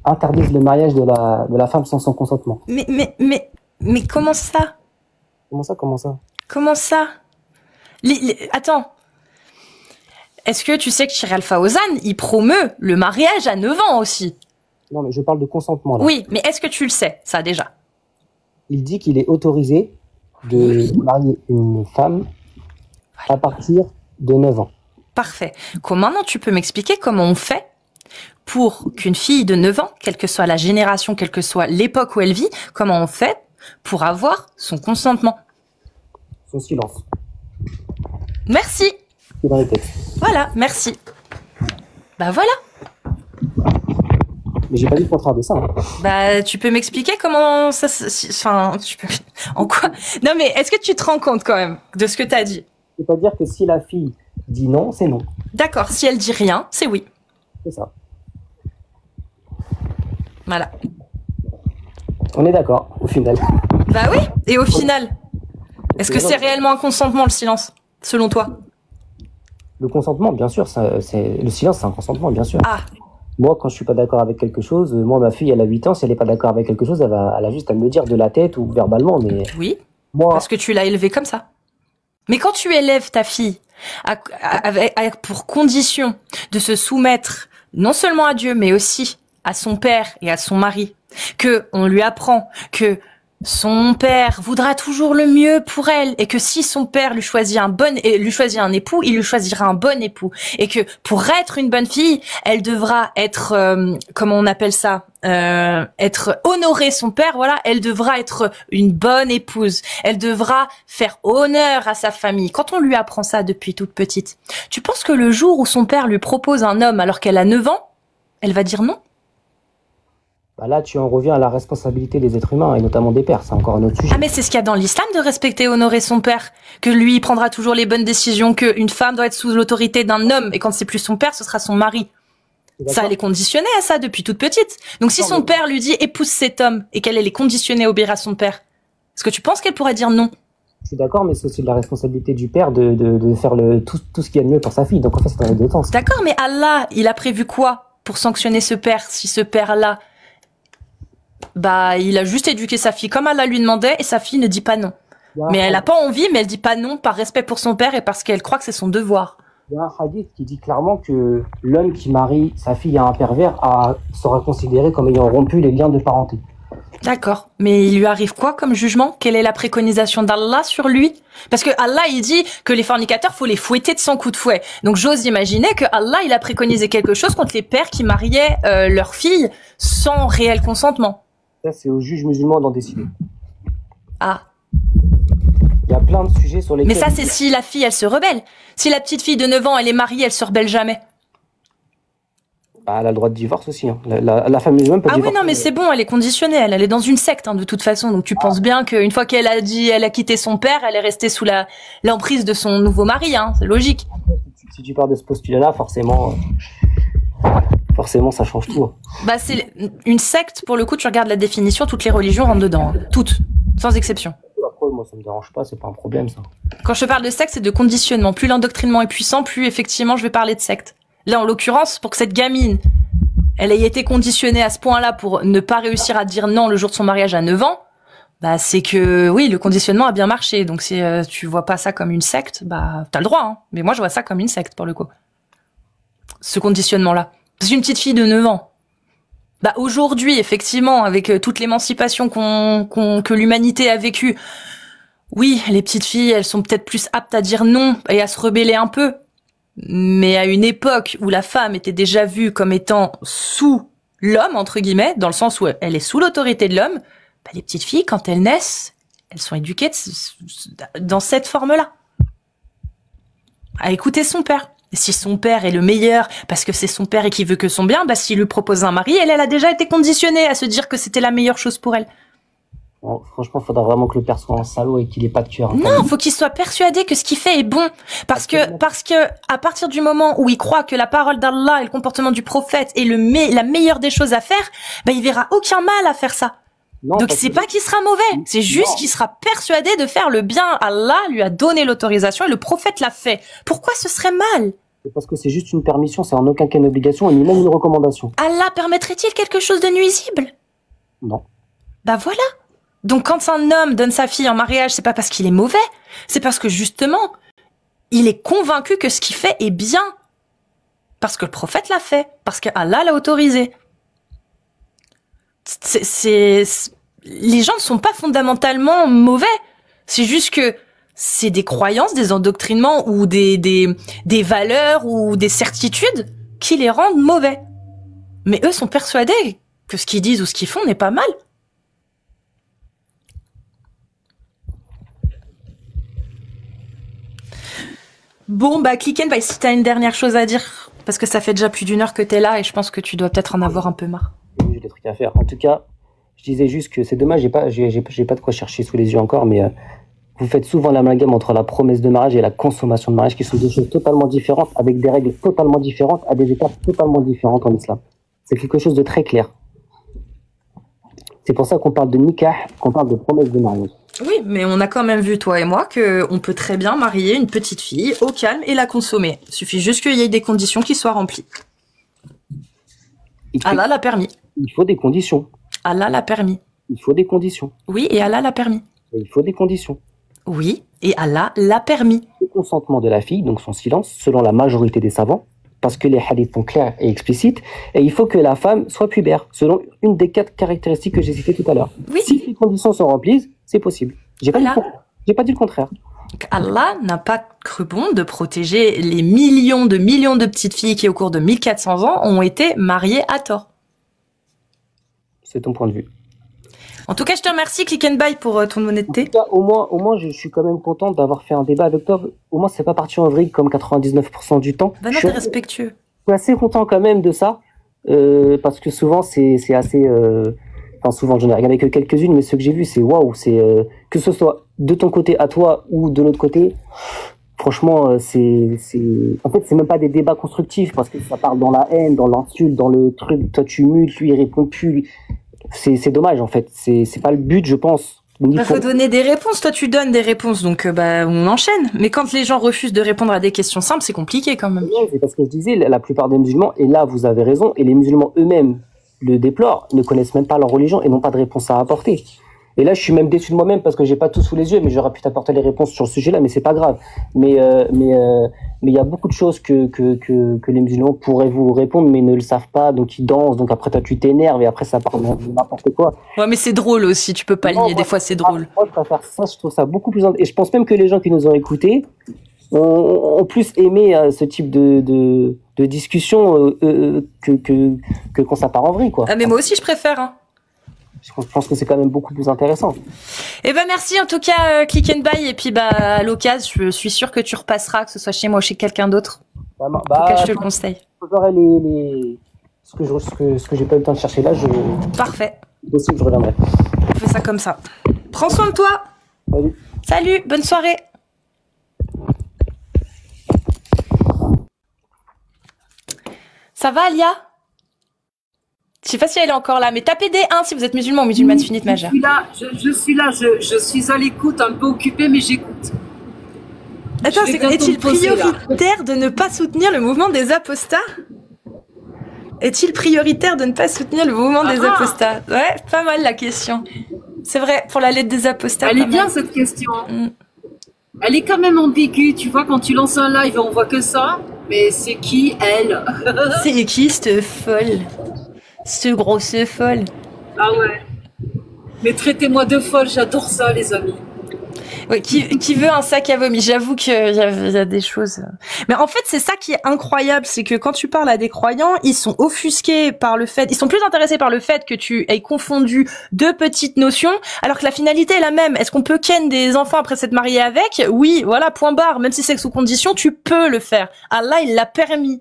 interdisent le mariage de la femme sans son consentement. Mais comment ça? Comment ça Attends. Est-ce que tu sais que Cheikh Al-Fawzan, il promeut le mariage à 9 ans aussi? Non, mais je parle de consentement, là. Oui, mais est-ce que tu le sais, ça, déjà? Il dit qu'il est autorisé de marier une femme à partir de 9 ans. Parfait. Maintenant, tu peux m'expliquer comment on fait pour qu'une fille de 9 ans, quelle que soit la génération, quelle que soit l'époque où elle vit, comment on fait pour avoir son consentement? Son silence. Merci. C'est dans les textes. Voilà, merci. Voilà. Mais j'ai pas dit le contraire de ça. Hein. Tu peux m'expliquer comment ça... tu peux... En quoi? Non, mais est-ce que tu te rends compte quand même de ce que tu as dit? C'est-à-dire que si la fille dit non, c'est non. D'accord, si elle dit rien, c'est oui. C'est ça. Voilà. On est d'accord, au final. Oui, et au final, est-ce que c'est réellement un consentement, le silence, selon toi? Le consentement, bien sûr, le silence, c'est un consentement, bien sûr. Ah. Moi, quand je suis pas d'accord avec quelque chose, ma fille, elle a 8 ans, si elle est pas d'accord avec quelque chose, elle a juste à me le dire de la tête ou verbalement, mais... Oui, moi... parce que tu l'as élevée comme ça. Mais quand tu élèves ta fille pour condition de se soumettre non seulement à Dieu, mais aussi à son père et à son mari, que on lui apprend que son père voudra toujours le mieux pour elle et que si son père lui choisit un époux, il lui choisira un bon époux et que pour être une bonne fille, elle devra être comment on appelle ça, être honorer son père, voilà, elle devra être une bonne épouse, elle devra faire honneur à sa famille. Quand on lui apprend ça depuis toute petite, tu penses que le jour où son père lui propose un homme alors qu'elle a 9 ans, elle va dire non? Bah là, tu en reviens à la responsabilité des êtres humains et notamment des pères. C'est encore un autre sujet. Ah mais c'est ce qu'il y a dans l'islam de respecter et honorer son père, que lui il prendra toujours les bonnes décisions, qu'une femme doit être sous l'autorité d'un homme et quand c'est plus son père, ce sera son mari. Ça, elle est conditionnée à ça depuis toute petite. Donc si son père lui dit épouse cet homme et qu'elle est conditionnée à obéir à son père, est-ce que tu penses qu'elle pourrait dire non? Je suis d'accord, mais c'est aussi de la responsabilité du père de faire tout ce qu'il y a de mieux pour sa fille. Donc en fait, c'est dans les deux sens. D'accord, mais Allah, il a prévu quoi pour sanctionner ce père si ce père-là, bah, il a juste éduqué sa fille comme Allah lui demandait et sa fille ne dit pas non. Mais elle a pas envie, mais elle dit pas non par respect pour son père et parce qu'elle croit que c'est son devoir. Il y a un hadith qui dit clairement que l'homme qui marie sa fille à un pervers sera considéré comme ayant rompu les liens de parenté. D'accord. Mais il lui arrive quoi comme jugement? Quelle est la préconisation d'Allah sur lui? Parce que Allah, il dit que les fornicateurs, faut les fouetter de 100 coups de fouet. Donc j'ose imaginer que Allah, il a préconisé quelque chose contre les pères qui mariaient leurs filles sans réel consentement. Ça, c'est aux juges musulmans d'en décider. Ah. Il y a plein de sujets sur lesquels... Mais ça, c'est si la fille, elle se rebelle. Si la petite fille de 9 ans, elle est mariée, elle se rebelle jamais. Bah, elle a le droit de divorce aussi. Hein. La femme musulmane peut divorcer. Ah oui, non, mais c'est bon, elle est conditionnée. Elle est dans une secte, hein, de toute façon. Donc tu penses bien qu'une fois qu'elle a quitté son père, elle est restée sous l'emprise de son nouveau mari, hein. C'est logique. Si tu pars de ce postulat-là, forcément, ça change tout. Bah, c'est une secte, pour le coup, tu regardes la définition, toutes les religions rentrent dedans. Hein. Toutes. Sans exception. Après, moi, ça me dérange pas, c'est pas un problème, ça. Quand je parle de secte, c'est de conditionnement. Plus l'endoctrinement est puissant, plus effectivement, je vais parler de secte. Là, en l'occurrence, pour que cette gamine, elle ait été conditionnée à ce point-là pour ne pas réussir à dire non le jour de son mariage à 9 ans, bah, c'est que, oui, le conditionnement a bien marché. Donc, si tu vois pas ça comme une secte, bah, t'as le droit, hein. Mais moi, je vois ça comme une secte, pour le coup. Ce conditionnement-là. C'est une petite fille de 9 ans. Bah, aujourd'hui, effectivement, avec toute l'émancipation que l'humanité a vécue, oui, les petites filles, elles sont peut-être plus aptes à dire non et à se rebeller un peu. Mais à une époque où la femme était déjà vue comme étant sous l'homme, entre guillemets, dans le sens où elle est sous l'autorité de l'homme, bah, les petites filles, quand elles naissent, elles sont éduquées dans cette forme-là. À écouter son père. Et si son père est le meilleur, parce que c'est son père et qu'il veut que son bien, bah, s'il lui propose un mari, elle a déjà été conditionnée à se dire que c'était la meilleure chose pour elle. Bon, franchement, il faudra vraiment que le père soit un salaud et qu'il ait pas de cœur. Non, faut qu'il soit persuadé que ce qu'il fait est bon. Parce que à partir du moment où il croit que la parole d'Allah et le comportement du prophète est la meilleure des choses à faire, bah, il verra aucun mal à faire ça. Non, donc c'est pas qu'il sera mauvais, c'est juste qu'il sera persuadé de faire le bien. Allah lui a donné l'autorisation et le prophète l'a fait. Pourquoi ce serait mal? Parce que c'est juste une permission, c'est en aucun cas une obligation et ni même une recommandation. Allah permettrait-il quelque chose de nuisible? Non. Bah voilà. Donc quand un homme donne sa fille en mariage, c'est pas parce qu'il est mauvais, c'est parce que justement, il est convaincu que ce qu'il fait est bien. Parce que le prophète l'a fait, parce que Allah l'a autorisé. Les gens ne sont pas fondamentalement mauvais. C'est juste que c'est des croyances, des endoctrinements ou des valeurs ou des certitudes qui les rendent mauvais. Mais eux sont persuadés que ce qu'ils disent ou ce qu'ils font n'est pas mal. Bon, bah, Clicken, bah, si t'as une dernière chose à dire, parce que ça fait déjà plus d'1 heure que t'es là et je pense que tu dois peut-être en avoir un peu marre. J'ai des trucs à faire. En tout cas, je disais juste que c'est dommage, j'ai pas de quoi chercher sous les yeux encore, mais vous faites souvent l'amalgame entre la promesse de mariage et la consommation de mariage, qui sont deux choses totalement différentes, avec des règles totalement différentes, à des étapes totalement différentes en islam. C'est quelque chose de très clair. C'est pour ça qu'on parle de nikah, qu'on parle de promesse de mariage. Oui, mais on a quand même vu, toi et moi, qu'on peut très bien marier une petite fille au calme et la consommer. Il suffit juste qu'il y ait des conditions qui soient remplies. Allah l'a permis. Il faut des conditions. Allah l'a permis. Il faut des conditions. Oui, et Allah l'a permis. Et il faut des conditions. Oui, et Allah l'a permis. Le consentement de la fille, donc son silence, selon la majorité des savants, parce que les hadiths sont clairs et explicites, et il faut que la femme soit pubère, selon une des 4 caractéristiques que j'ai citées tout à l'heure. Oui. Si ces conditions sont remplies, c'est possible. J'ai pas dit le contraire. Donc Allah n'a pas cru bon de protéger les millions de petites filles qui, au cours de 1400 ans, ont été mariées à tort. C'est ton point de vue. En tout cas, je te remercie, Click and Buy, pour ton honnêteté. En tout cas, au moins, je suis quand même content d'avoir fait un débat avec toi. Au moins, c'est pas parti en vrille comme 99% du temps. Bah non, t'es respectueux. Je suis assez content quand même de ça, parce que souvent, c'est assez... Enfin, souvent, j'en ai regardé que quelques-unes, mais ce que j'ai vu, c'est waouh, c'est que ce soit de ton côté à toi ou de l'autre côté, franchement, en fait, c'est même pas des débats constructifs, parce que ça part dans la haine, dans l'insulte, dans le truc, toi tu mutes, lui il répond plus. C'est dommage, en fait. C'est pas le but, je pense. Bah, faut donner des réponses. Toi, tu donnes des réponses, donc bah on enchaîne. Mais quand les gens refusent de répondre à des questions simples, c'est compliqué quand même. C'est parce que je disais, la plupart des musulmans, et là vous avez raison, et les musulmans eux-mêmes le déplorent, ne connaissent même pas leur religion et n'ont pas de réponse à apporter. Et là, je suis même déçu de moi-même parce que j'ai pas tout sous les yeux, mais j'aurais pu t'apporter les réponses sur le sujet-là, mais c'est pas grave. Mais il y a beaucoup de choses que les musulmans pourraient vous répondre, mais ne le savent pas, donc ils dansent, donc après toi tu t'énerves et après ça part n'importe quoi. Ouais, mais c'est drôle aussi, tu peux pas lier, des fois c'est drôle. Moi, je préfère ça, je trouve ça beaucoup plus... Et je pense même que les gens qui nous ont écoutés ont plus aimé ce type de discussion que quand ça part en vrille, quoi. Ah, mais moi aussi je préfère, hein. Je pense que c'est quand même beaucoup plus intéressant. Eh ben merci en tout cas Click and Buy, et puis bah à l'occasion je suis sûre que tu repasseras, que ce soit chez moi ou chez quelqu'un d'autre. En tout cas, je te le conseille. J'aurai ce que j'ai pas eu le temps de chercher là, Parfait. Aussi je reviendrai. On fait ça comme ça. Prends soin de toi. Salut. Salut, bonne soirée. Ça va Alia? Je sais pas si elle est encore là, mais tapez des 1 si vous êtes musulman ou musulmane sunnite majeure. Je suis là, je suis à l'écoute, un peu occupée, mais j'écoute. Attends, est-il prioritaire de ne pas soutenir le mouvement des apostats? Est-il prioritaire de ne pas soutenir le mouvement des apostats? Ouais, pas mal la question. C'est vrai, pour la lettre des apostats. Elle est bien cette question. Elle est quand même ambiguë, tu vois, quand tu lances un live, on voit que ça, mais c'est qui elle? C'est qui cette folle? Ce grosse folle. Ah ouais. Mais traitez-moi de folle, j'adore ça, les amis. Ouais, qui veut un sac à vomi? J'avoue qu'il y a des choses. Mais en fait, c'est ça qui est incroyable, c'est que quand tu parles à des croyants, ils sont offusqués par le fait, ils sont plus intéressés par le fait que tu aies confondu deux petites notions, alors que la finalité est la même. Est-ce qu'on peut ken des enfants après s'être marié avec? Oui, voilà, point barre. Même si c'est sous condition, tu peux le faire. Allah, il l'a permis.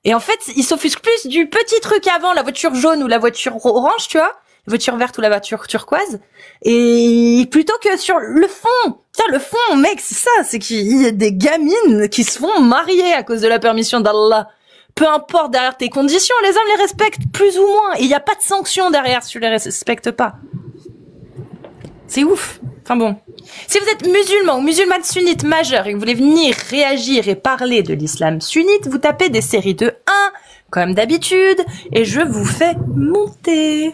Et en fait, ils s'offusquent plus du petit truc avant, la voiture jaune ou la voiture orange, tu vois, la voiture verte ou la voiture turquoise, et plutôt que sur le fond. Tiens, le fond, mec, c'est ça, c'est qu'il y a des gamines qui se font marier à cause de la permission d'Allah. Peu importe derrière tes conditions, les hommes les respectent plus ou moins, et il n'y a pas de sanction derrière si tu les respectes pas. C'est ouf. Enfin bon. Si vous êtes musulman ou musulmane sunnite majeure et que vous voulez venir réagir et parler de l'islam sunnite, vous tapez des séries de 1, comme d'habitude, et je vous fais monter.